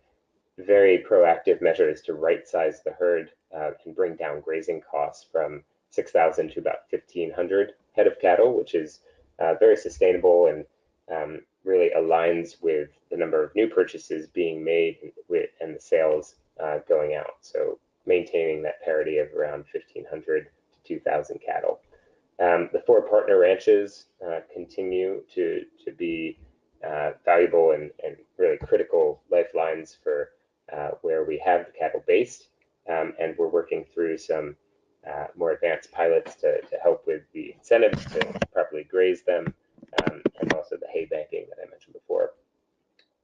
very proactive measures to right-size the herd and bring down grazing costs from 6,000 to about 1,500 head of cattle, which is very sustainable and really aligns with the number of new purchases being made and the sales going out. So maintaining that parity of around 1,500 to 2,000 cattle. The 4 partner ranches continue to be valuable and really critical lifelines for where we have the cattle based. And we're working through some more advanced pilots to help with the incentives to properly graze them, and also the hay banking that I mentioned before.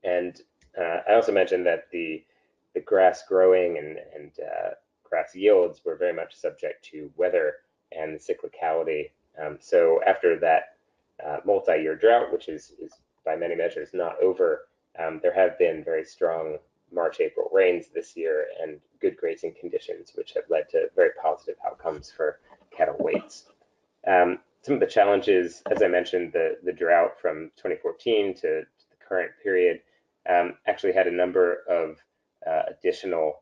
And I also mentioned that the grass growing and grass yields were very much subject to weather and the cyclicality. So after that multi-year drought, which is by many measures not over, there have been very strong March-April rains this year and good grazing conditions, which have led to very positive outcomes for cattle weights. Some of the challenges, as I mentioned, the drought from 2014 to the current period actually had a number of additional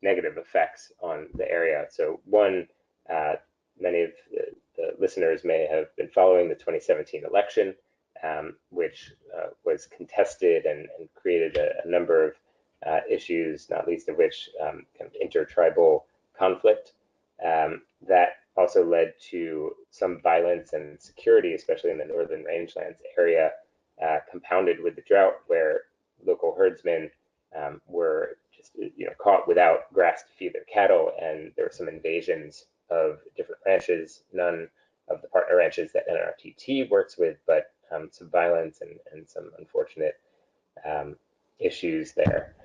negative effects on the area. So one, many of the listeners may have been following the 2017 election, which was contested and created a number of issues, not least of which kind of intertribal conflict. That also led to some violence and insecurity, especially in the northern rangelands area, compounded with the drought, where local herdsmen were just caught without grass to feed their cattle, and there were some invasions of different ranches, none of the partner ranches that NRTT works with, but some violence and some unfortunate issues there.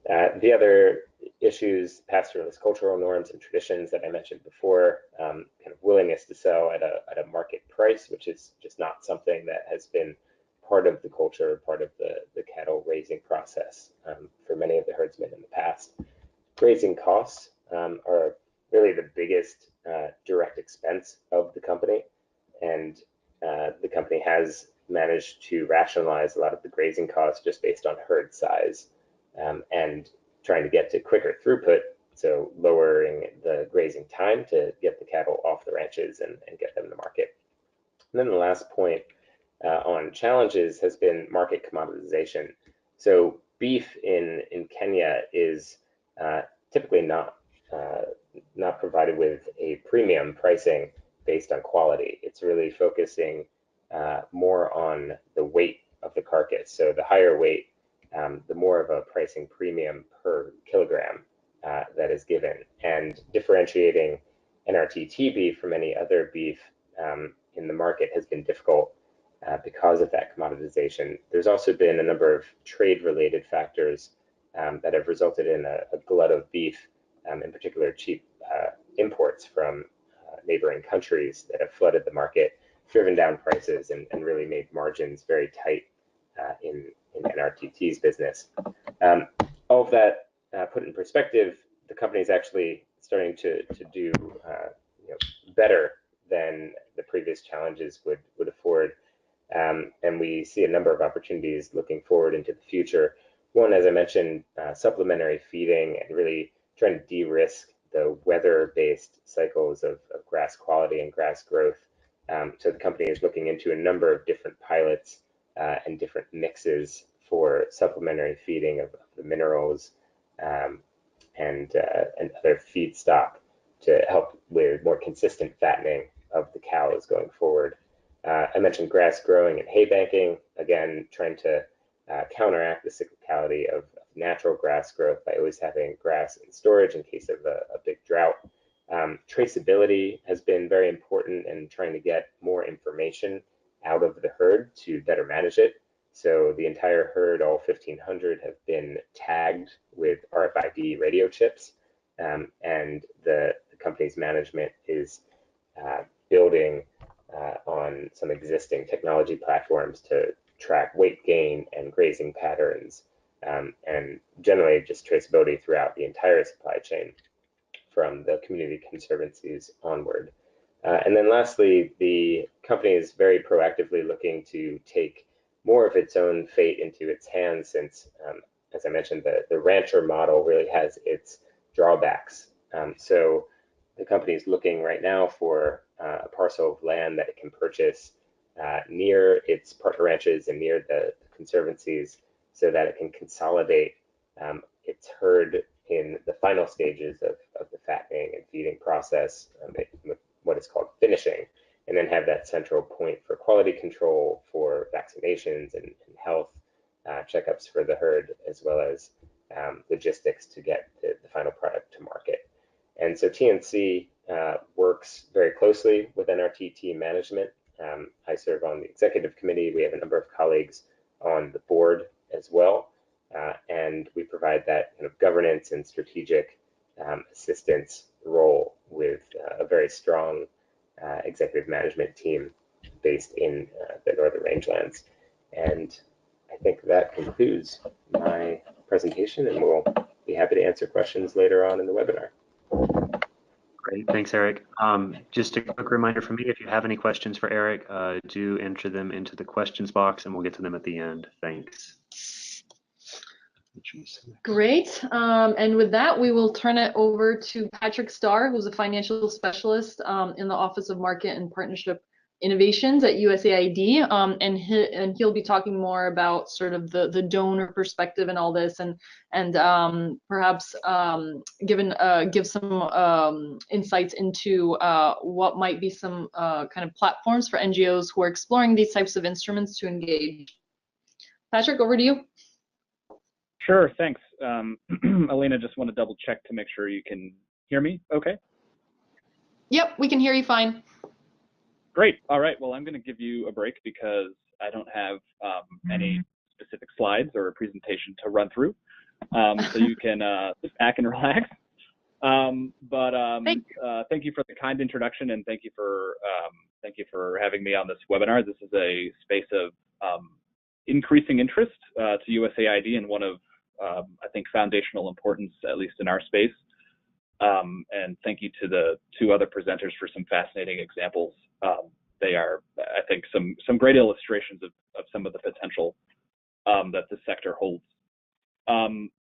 The other issues, pastoralist cultural norms and traditions that I mentioned before, kind of willingness to sell at a market price, which is just not something that has been part of the culture, part of the cattle raising process for many of the herdsmen in the past. Grazing costs are really the biggest direct expense of the company, and the company has managed to rationalize a lot of the grazing costs just based on herd size and trying to get to quicker throughput, so lowering the grazing time to get the cattle off the ranches and get them to market. And then the last point on challenges has been market commoditization. So beef in Kenya is typically not provided with a premium pricing based on quality. It's really focusing more on the weight of the carcass. So the higher weight, the more of a pricing premium per kilogram that is given. And differentiating NRTT beef from any other beef in the market has been difficult because of that commoditization. There's also been a number of trade-related factors that have resulted in a glut of beef, in particular cheap imports from neighboring countries that have flooded the market, driven down prices, and really made margins very tight in NRTT's business. All of that put in perspective, the company is actually starting to do better than the previous challenges would afford. And we see a number of opportunities looking forward into the future. One, as I mentioned, supplementary feeding and really trying to de-risk the weather-based cycles of grass quality and grass growth. So the company is looking into a number of different pilots and different mixes for supplementary feeding of the minerals and other feedstock to help with more consistent fattening of the cows going forward. I mentioned grass growing and hay banking, again, trying to counteract the cyclicality of natural grass growth by always having grass in storage in case of a big drought. Traceability has been very important in trying to get more information out of the herd to better manage it. So the entire herd, all 1,500, have been tagged with RFID radio chips, and the company's management is building on some existing technology platforms to track weight gain and grazing patterns, and generally just traceability throughout the entire supply chain from the community conservancies onward. And then lastly, the company is very proactively looking to take more of its own fate into its hands, since, as I mentioned, the rancher model really has its drawbacks. So the company is looking right now for a parcel of land that it can purchase near its partner ranches and near the conservancies, so that it can consolidate its herd in the final stages of the fattening and feeding process, with what is called finishing, and then have that central point for quality control, for vaccinations and health checkups for the herd, as well as logistics to get the final product to market. And so TNC works very closely with NRTT management. I serve on the executive committee. We have a number of colleagues on the board as well, and we provide that kind of governance and strategic assistance role with a very strong executive management team based in the Northern Rangelands. And I think that concludes my presentation, and we'll be happy to answer questions later on in the webinar. Great, thanks, Eric. Just a quick reminder from me, if you have any questions for Eric, do enter them into the questions box and we'll get to them at the end. Thanks. Great. And with that, we will turn it over to Patrick Starr, who's a financial specialist in the Office of Market and Partnership Innovations at USAID, and he'll be talking more about sort of the donor perspective and all this, and perhaps give some insights into what might be some kind of platforms for NGOs who are exploring these types of instruments to engage. Patrick, over to you. Sure, thanks. Elena, just want to double check to make sure you can hear me okay? Yep, we can hear you fine. Great. All right. Well, I'm going to give you a break because I don't have any specific slides or a presentation to run through. So you can sit back and relax. Thank you for the kind introduction, and thank you for having me on this webinar. This is a space of increasing interest to USAID, and one of I think foundational importance, at least in our space. And thank you to the two other presenters for some fascinating examples. They are, I think, some great illustrations of some of the potential that the sector holds.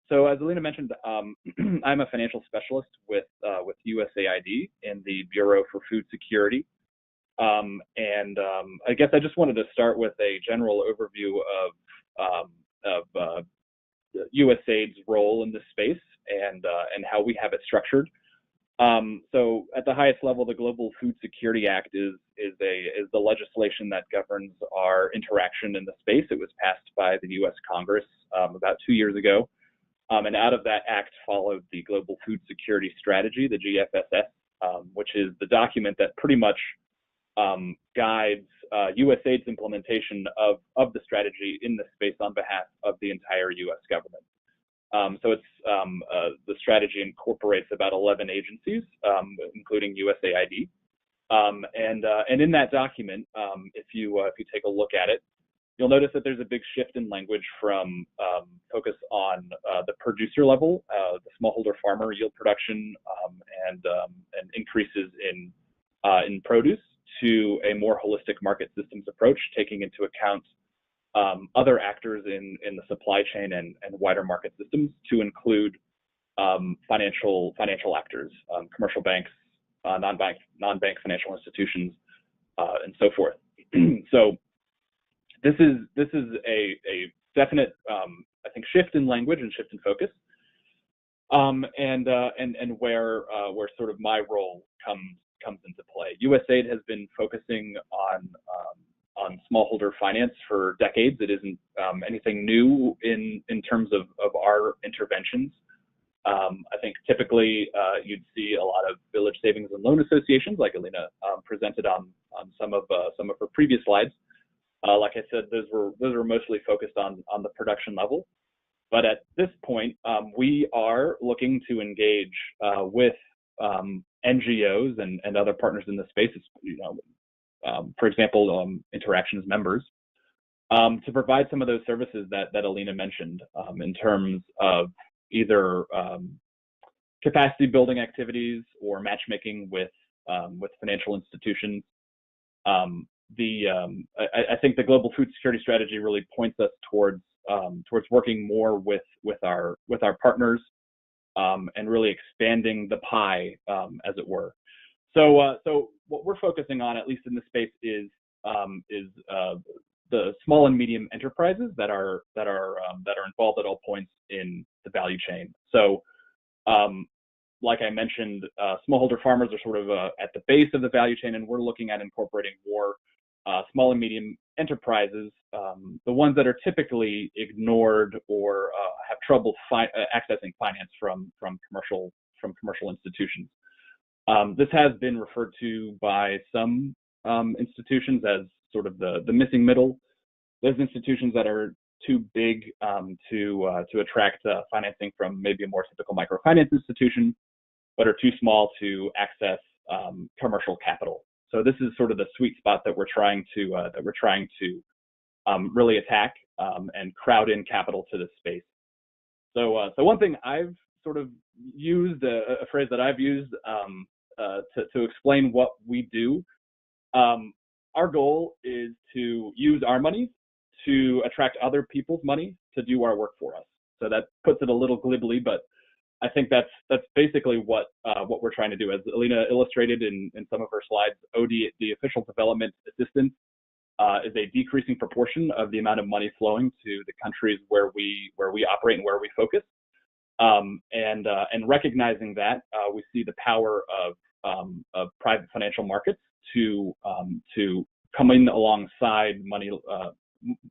So as Alina mentioned, I'm a financial specialist with USAID in the Bureau for Food Security. I guess I just wanted to start with a general overview of USAID's role in this space and how we have it structured. So at the highest level, the Global Food Security Act is the legislation that governs our interaction in the space. It was passed by the U.S. Congress about 2 years ago. And out of that act followed the Global Food Security Strategy, the GFSS, which is the document that pretty much guides USAID's implementation of the strategy in this space on behalf of the entire U.S. government. So it's the strategy incorporates about 11 agencies, including USAID. And in that document, if you take a look at it, you'll notice that there's a big shift in language from focus on the producer level, the smallholder farmer yield production, and increases in produce, to a more holistic market systems approach, taking into account other actors in the supply chain and wider market systems, to include financial actors, commercial banks, non-bank financial institutions, and so forth. So this is a definite, I think, shift in language and shift in focus, and where sort of my role comes into play. USAID has been focusing on smallholder finance for decades. It isn't anything new in terms of our interventions. I think typically you'd see a lot of village savings and loan associations, like Alina presented on some of her previous slides. Like I said, those were mostly focused on the production level. But at this point, we are looking to engage with NGOs and other partners in the space, for example, Interactions members, to provide some of those services that Alina mentioned in terms of either capacity building activities or matchmaking with financial institutions. I think the global food security strategy really points us towards working more with our partners and really expanding the pie, as it were. So what we're focusing on, at least in this space, is the small and medium enterprises that are involved at all points in the value chain. So, like I mentioned, smallholder farmers are sort of at the base of the value chain, and we're looking at incorporating more small and medium enterprises, the ones that are typically ignored or have trouble accessing finance from commercial institutions. This has been referred to by some institutions as sort of the missing middle. Those institutions that are too big to attract financing from maybe a more typical microfinance institution, but are too small to access commercial capital. So this is sort of the sweet spot that we're trying to really attack and crowd in capital to this space. So one thing I've sort of used, a phrase that I've used to explain what we do. Our goal is to use our money to attract other people's money to do our work for us. So that puts it a little glibly, but I think that's basically what we're trying to do. As Alina illustrated in some of her slides, OD, the official development assistance, is a decreasing proportion of the amount of money flowing to the countries where we operate and where we focus. And recognizing that, we see the power of private financial markets to come in alongside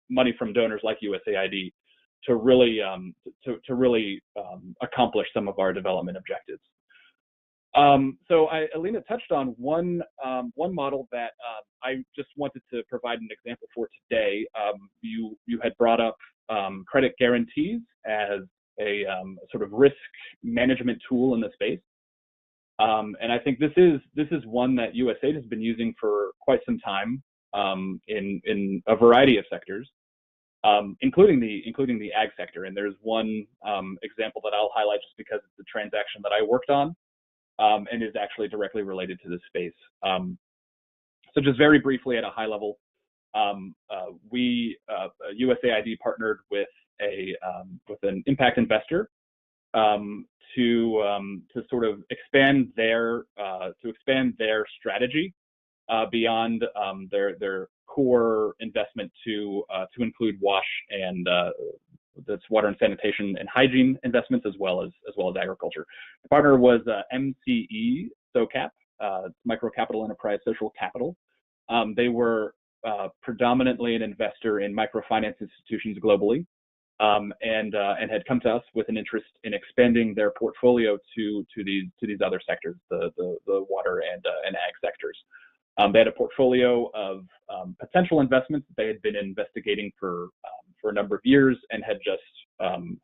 money from donors like USAID to really accomplish some of our development objectives. So Alina touched on one model that I just wanted to provide an example for today. You had brought up credit guarantees as a sort of risk management tool in the space, and I think this is one that USAID has been using for quite some time in a variety of sectors, including the ag sector. And there's one example that I'll highlight just because it's the transaction that I worked on and is actually directly related to this space. So just very briefly at a high level, USAID partnered with an impact investor to sort of expand their strategy beyond their core investment to include wash and that's water and sanitation and hygiene investments as well as agriculture. The partner was MCE SOCAP, Micro Capital Enterprise Social Capital. They were predominantly an investor in microfinance institutions globally, and had come to us with an interest in expanding their portfolio to these other sectors, the water and ag sectors. They had a portfolio of potential investments that they had been investigating for a number of years, and had just,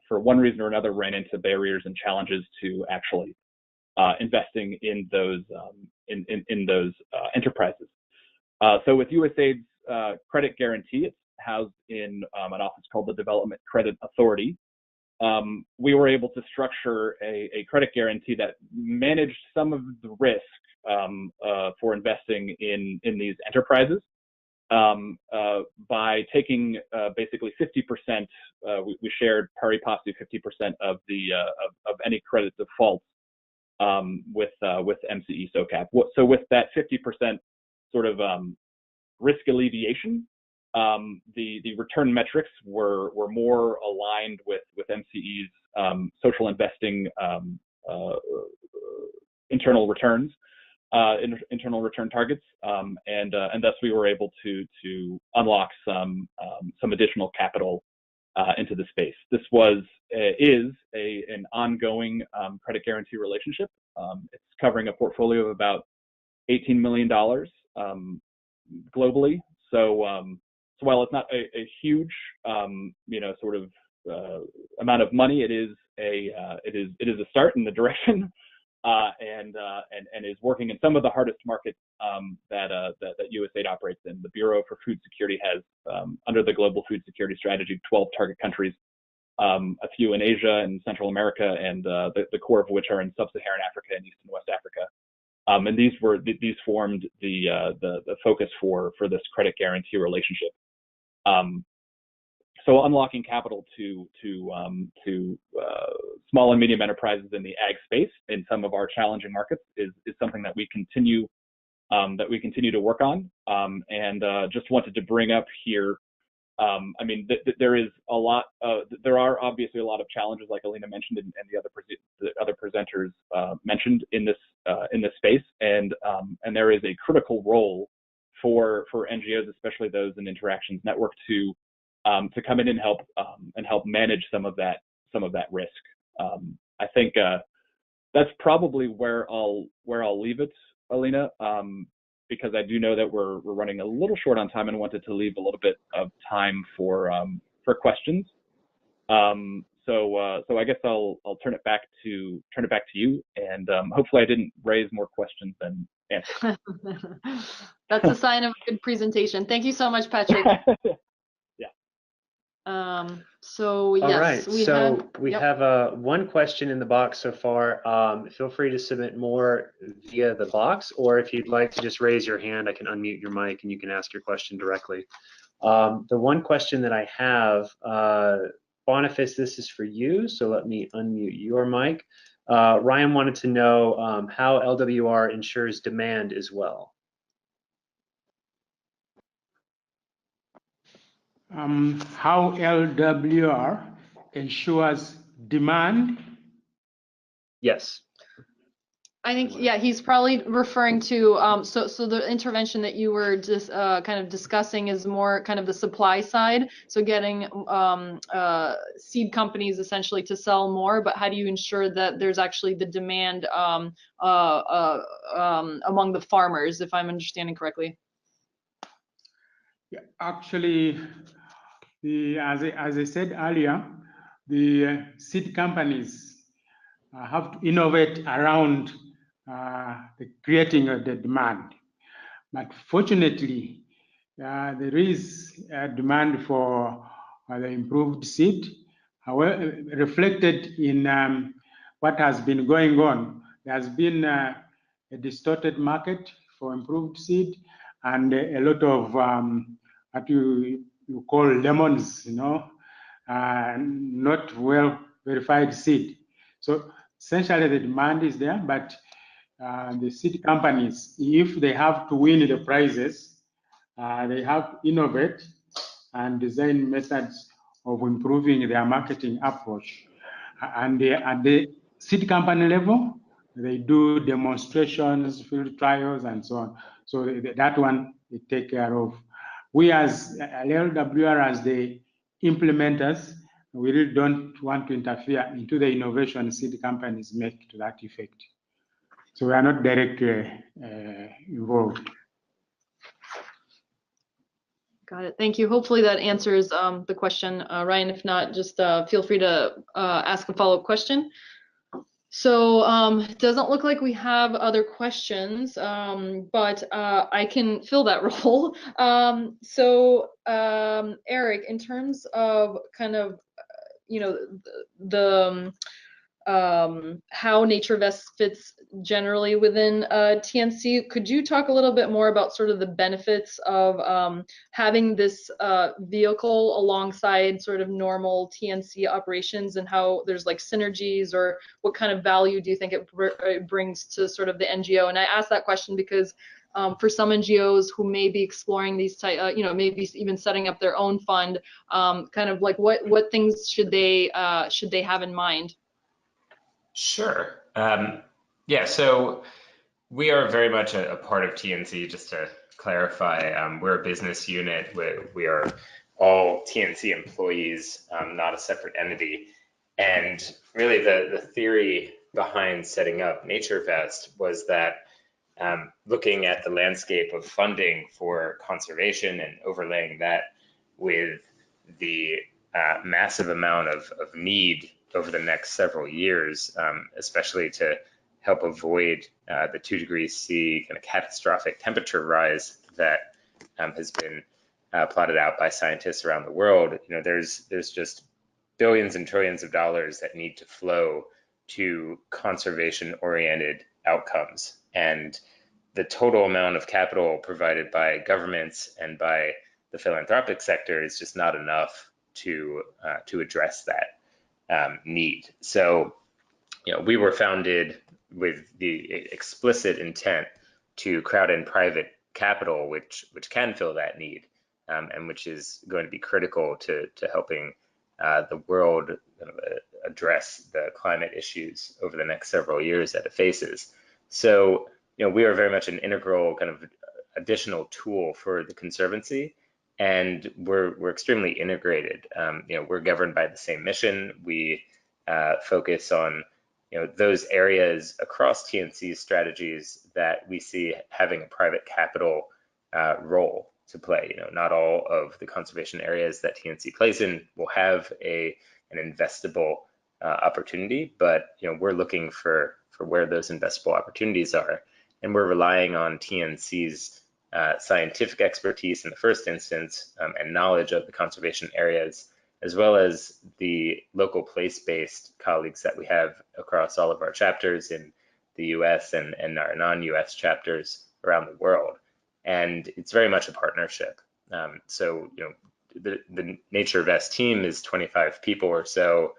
for one reason or another, ran into barriers and challenges to actually investing in those enterprises. So with USAID's credit guarantee, it's housed in an office called the Development Credit Authority. We were able to structure a credit guarantee that managed some of the risk for investing in these enterprises by taking basically 50%. We shared pari passu 50% of any credit defaults with MCE SOCAP. So with that 50% sort of risk alleviation, the return metrics were more aligned with MCE's social investing internal returns, internal return targets, and thus we were able to unlock some additional capital into the space. This is an ongoing credit guarantee relationship. It's covering a portfolio of about $18 million globally. So while it's not a huge, sort of amount of money, it is a start in the direction, and is working in some of the hardest markets that USAID operates in. The Bureau for Food Security has, under the Global Food Security Strategy, 12 target countries, a few in Asia and Central America, and the core of which are in Sub-Saharan Africa and East and West Africa. And these formed the focus for this credit guarantee relationship. So unlocking capital to small and medium enterprises in the ag space in some of our challenging markets is something that we continue to work on. And just wanted to bring up here. I mean, there is a lot. There are obviously a lot of challenges, like Alina mentioned, and the other presenters mentioned in this space, and there is a critical role for NGOs, especially those in Interactions Network, to come in and help manage some of that risk. I think that's probably where I'll leave it, Alina. Because I do know that we're running a little short on time and wanted to leave a little bit of time for questions. So I guess I'll turn it back to you, and hopefully I didn't raise more questions than answers. That's a sign of a good presentation. Thank you so much, Patrick. So yes, all right. We have one question in the box so far. Feel free to submit more via the box, or if you'd like to just raise your hand, I can unmute your mic and you can ask your question directly. The one question that I have, Boniface, this is for you, so let me unmute your mic. Ryan wanted to know how LWR ensures demand as well. How LWR ensures demand? Yes. I think, yeah, he's probably referring to, so the intervention that you were just kind of discussing is more kind of the supply side. So getting seed companies essentially to sell more, but how do you ensure that there's actually the demand among the farmers, if I'm understanding correctly? Yeah, actually, as I said earlier, the seed companies have to innovate around the creating of the demand. But fortunately, there is a demand for the improved seed. However, reflected in what has been going on, there has been a distorted market for improved seed and a lot of what you call lemons, not well verified seed. So essentially the demand is there, but the seed companies, if they have to win the prizes, they have to innovate and design methods of improving their marketing approach. And at the seed company level, they do demonstrations, field trials, and so on. So that one they take care of. We as LWR, as the implementers, we really don't want to interfere into the innovation seed companies make to that effect. So we are not directly involved. Got it. Thank you. Hopefully that answers the question, Ryan. If not, just feel free to ask a follow-up question. So it doesn't look like we have other questions, but I can fill that role. Eric, in terms of kind of, how NatureVest fits generally within TNC, could you talk a little bit more about sort of the benefits of having this vehicle alongside sort of normal TNC operations, and how there's like synergies, or what kind of value do you think it brings to sort of the NGO? And I ask that question because for some NGOs who may be exploring these type, maybe even setting up their own fund, kind of like what things should they have in mind? Sure. Yeah, so we are very much a part of TNC, just to clarify. We're a business unit. We are all TNC employees, not a separate entity. And really the theory behind setting up NatureVest was that looking at the landscape of funding for conservation and overlaying that with the massive amount of need over the next several years, especially to help avoid the 2 degrees C kind of catastrophic temperature rise that has been plotted out by scientists around the world. There's just billions and trillions of dollars that need to flow to conservation-oriented outcomes, and the total amount of capital provided by governments and by the philanthropic sector is just not enough to address that need. So, we were founded with the explicit intent to crowd in private capital, which can fill that need, and which is going to be critical to helping the world address the climate issues over the next several years that it faces. So, we are very much an integral kind of additional tool for the Conservancy, and we're extremely integrated. We're governed by the same mission. We focus on those areas across TNC's strategies that we see having a private capital role to play. Not all of the conservation areas that TNC plays in will have an investable opportunity, but we're looking for where those investable opportunities are, and we're relying on TNC's scientific expertise in the first instance, and knowledge of the conservation areas, as well as the local place-based colleagues that we have across all of our chapters in the US and our non-US chapters around the world. And it's very much a partnership. So, the NatureVest team is 25 people or so,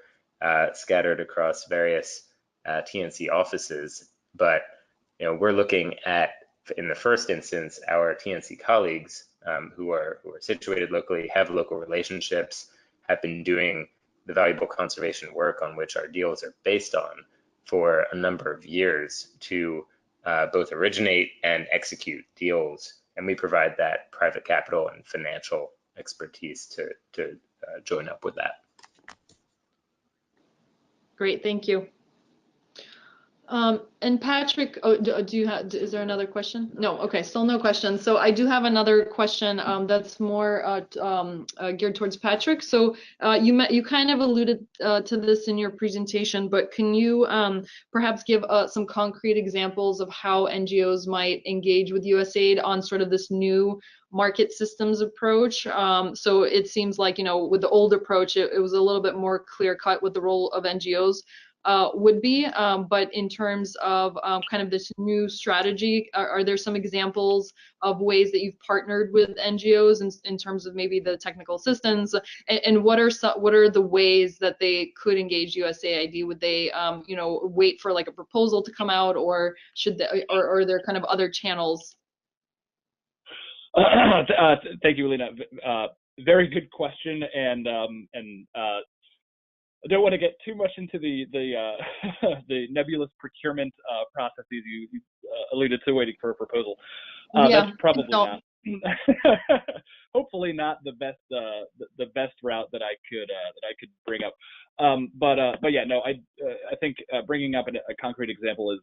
scattered across various TNC offices. But, we're looking at, in the first instance, our TNC colleagues who are situated locally, have local relationships, have been doing the valuable conservation work on which our deals are based on for a number of years to both originate and execute deals. And we provide that private capital and financial expertise to join up with that. Great, thank you. And Patrick, is there another question? No, okay, still no questions. So I do have another question that's more geared towards Patrick. So you kind of alluded to this in your presentation, but can you perhaps give some concrete examples of how NGOs might engage with USAID on sort of this new market systems approach? So it seems like, with the old approach, it was a little bit more clear cut what the role of NGOs would be, but in terms of kind of this new strategy, are there some examples of ways that you've partnered with NGOs in terms of maybe the technical assistance, and what are the ways that they could engage USAID? Would they wait for like a proposal to come out, or should they, or are there kind of other channels? Thank you, Alina. Very good question, and I don't want to get too much into the the nebulous procurement processes you alluded to, waiting for a proposal. That's probably not, hopefully not the best route that I could bring up. But yeah, no, I think bringing up a concrete example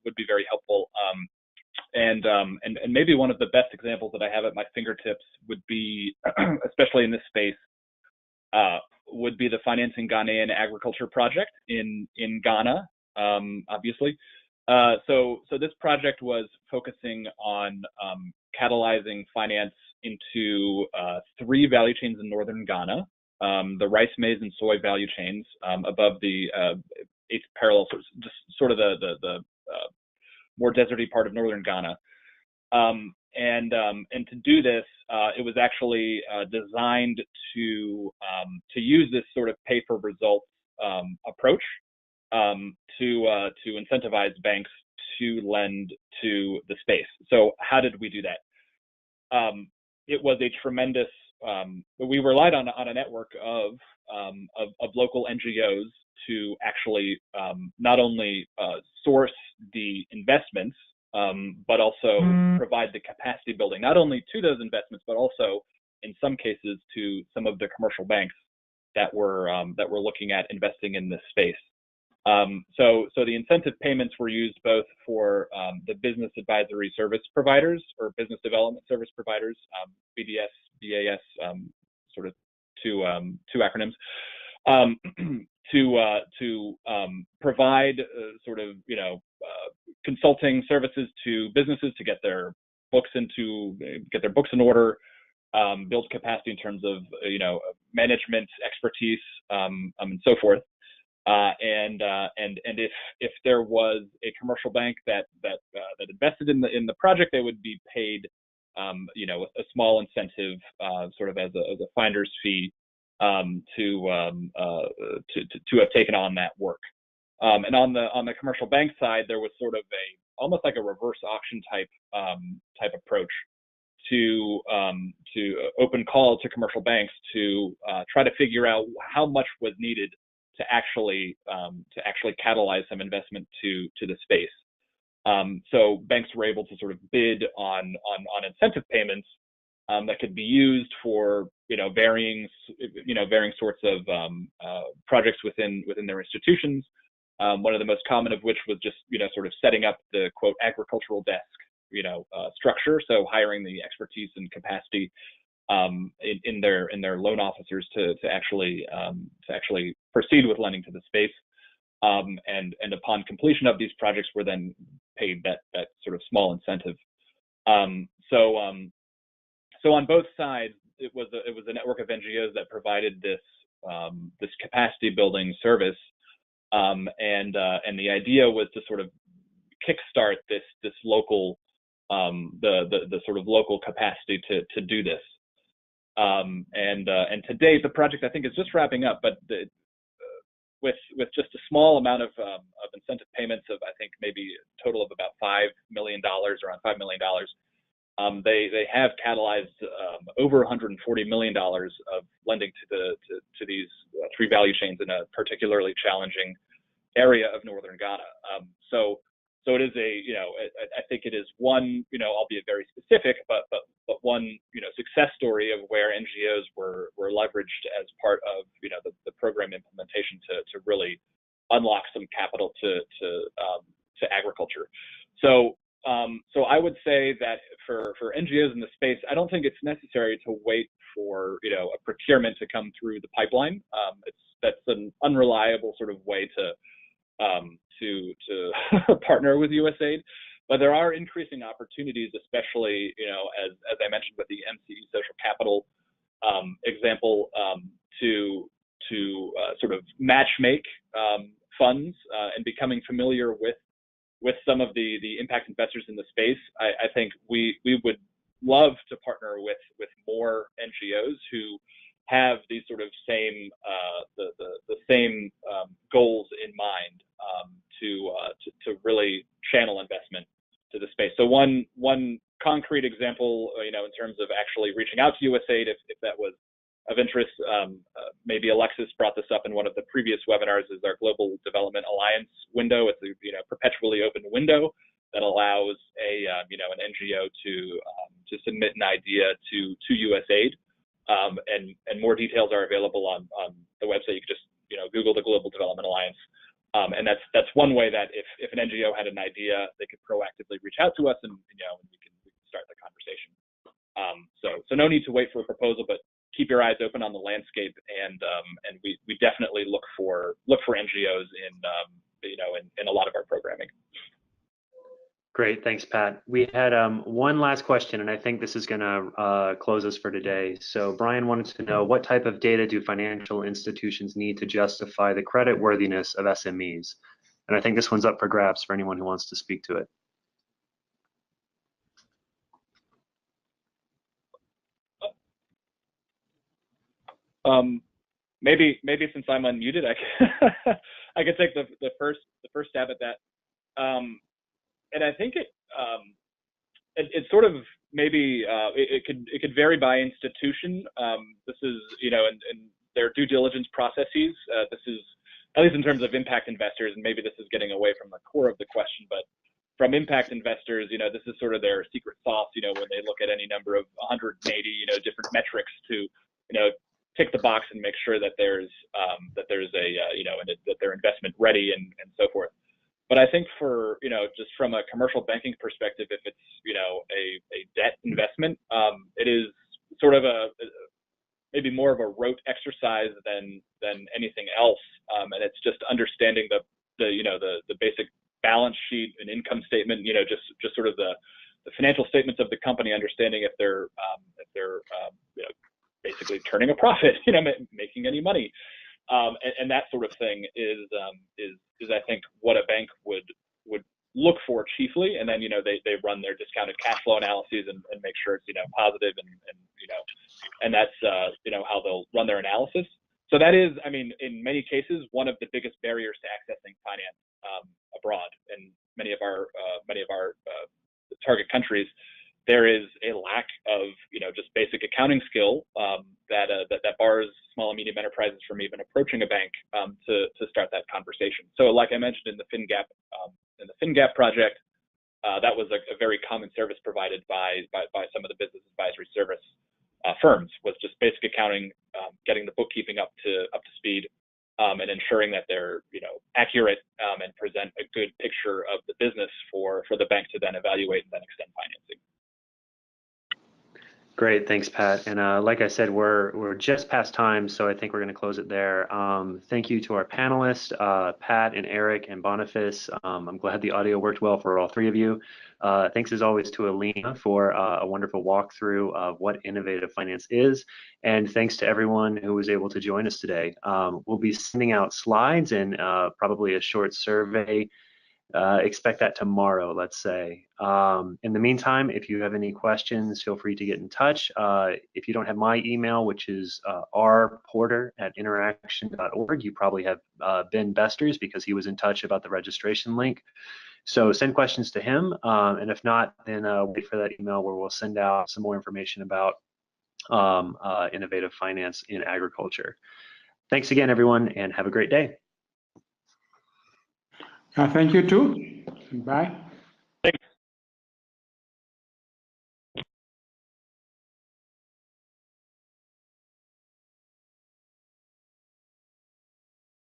would be very helpful. And maybe one of the best examples that I have at my fingertips would be, especially in this space, would be the Financing Ghanaian Agriculture Project in Ghana, obviously. So this project was focusing on catalyzing finance into 3 value chains in northern Ghana, the rice, maize, and soy value chains above the 8th parallel, just sort of the more deserty part of northern Ghana. And to do this, it was actually designed to use this sort of pay for results approach to incentivize banks to lend to the space. So how did we do that? It was a tremendous. We relied on a network of local NGOs to actually not only source the investments, but also provide the capacity building, not only to those investments, but also in some cases to some of the commercial banks that were looking at investing in this space. So the incentive payments were used both for the business advisory service providers or business development service providers, BDS, BAS, sort of two acronyms, to provide sort of consulting services to businesses to get their books in order, build capacity in terms of management expertise, and so forth. And if there was a commercial bank that invested in the project, they would be paid a small incentive, sort of as a finder's fee, to have taken on that work. And on the commercial bank side, there was sort of almost like a reverse auction type approach to open call to commercial banks to try to figure out how much was needed to actually catalyze some investment to the space. So banks were able to sort of bid on incentive payments that could be used for varying sorts of projects within their institutions. One of the most common of which was just sort of setting up the quote agricultural desk structure, so hiring the expertise and capacity in their loan officers to actually proceed with lending to the space, and upon completion of these projects were then paid that sort of small incentive. So on both sides, it was a network of NGOs that provided this capacity building service, and the idea was to sort of kickstart this local the sort of local capacity to do this. And to date, the project I think is just wrapping up, but with just a small amount of incentive payments of I think maybe a total of about $5 million, around $5 million. They have catalyzed over $140 million of lending to these tree value chains in a particularly challenging area of northern Ghana. So it is I think it is one, albeit very specific, but one, success story of where NGOs were leveraged as part of, the program implementation to really unlock some capital to agriculture. So I would say that for NGOs in the space, I don't think it's necessary to wait for, a procurement to come through the pipeline. That's an unreliable sort of way to partner with USAID, but there are increasing opportunities, especially as I mentioned with the MCE social capital example, to sort of match make funds and becoming familiar with some of the impact investors in the space. I think we would love to partner with more NGOs who have these sort of same the same goals in mind, to really channel investment to the space. So one concrete example, in terms of actually reaching out to USAID, if that was of interest, maybe Alexis brought this up in one of the previous webinars, is our Global Development Alliance window. It's a perpetually open window that allows an NGO to submit an idea to USAID. And more details are available on the website. You can just Google the Global Development Alliance, and that's one way that if an NGO had an idea, they could proactively reach out to us, and we can start the conversation. So no need to wait for a proposal, but keep your eyes open on the landscape, and we definitely look for NGOs in a lot of our programming. Great, thanks, Pat. We had one last question, and I think this is going to close us for today. So Brian wanted to know, what type of data do financial institutions need to justify the creditworthiness of SMEs? And I think this one's up for grabs for anyone who wants to speak to it. Maybe since I'm unmuted, I could take the first stab at that. And I think it sort of maybe it could vary by institution. This is and their due diligence processes. This is, at least in terms of impact investors, and maybe this is getting away from the core of the question, but from impact investors, this is sort of their secret sauce. When they look at any number of 180 different metrics to tick the box and make sure that there's that they're investment ready and so forth. But I think for, just from a commercial banking perspective, if it's, a debt investment, it is sort of maybe more more of a rote exercise than anything else, and it's just understanding the basic balance sheet and income statement, just sort of the financial statements of the company, understanding if they're basically turning a profit, making any money, and that sort of thing is I think what a bank would look for chiefly, and then they run their discounted cash flow analyses and make sure it's positive, and that's how they'll run their analysis. So that is, I mean, in many cases, one of the biggest barriers to accessing finance abroad. In many of our target countries, there is a lack of just basic accounting skill that bars small and medium enterprises from even approaching a bank to start that conversation. So, like I mentioned in the FinGap project, that was a very common service provided by some of the business advisory service firms, was just basic accounting, getting the bookkeeping up to speed, and ensuring that they're accurate and present a good picture of the business for the bank to then evaluate and then extend financing. Great, thanks, Pat. And like I said, we're just past time, so I think we're going to close it there. Thank you to our panelists, Pat and Eric and Boniface. I'm glad the audio worked well for all three of you. Thanks as always to Alina for a wonderful walkthrough of what innovative finance is. And thanks to everyone who was able to join us today. We'll be sending out slides and probably a short survey. Expect that tomorrow, let's say. In the meantime, if you have any questions, feel free to get in touch. If you don't have my email, which is rporter@interaction.org, you probably have Ben Besters because he was in touch about the registration link. So send questions to him, and if not, then wait for that email where we'll send out some more information about innovative finance in agriculture. Thanks again, everyone, and have a great day. Thank you too. Bye.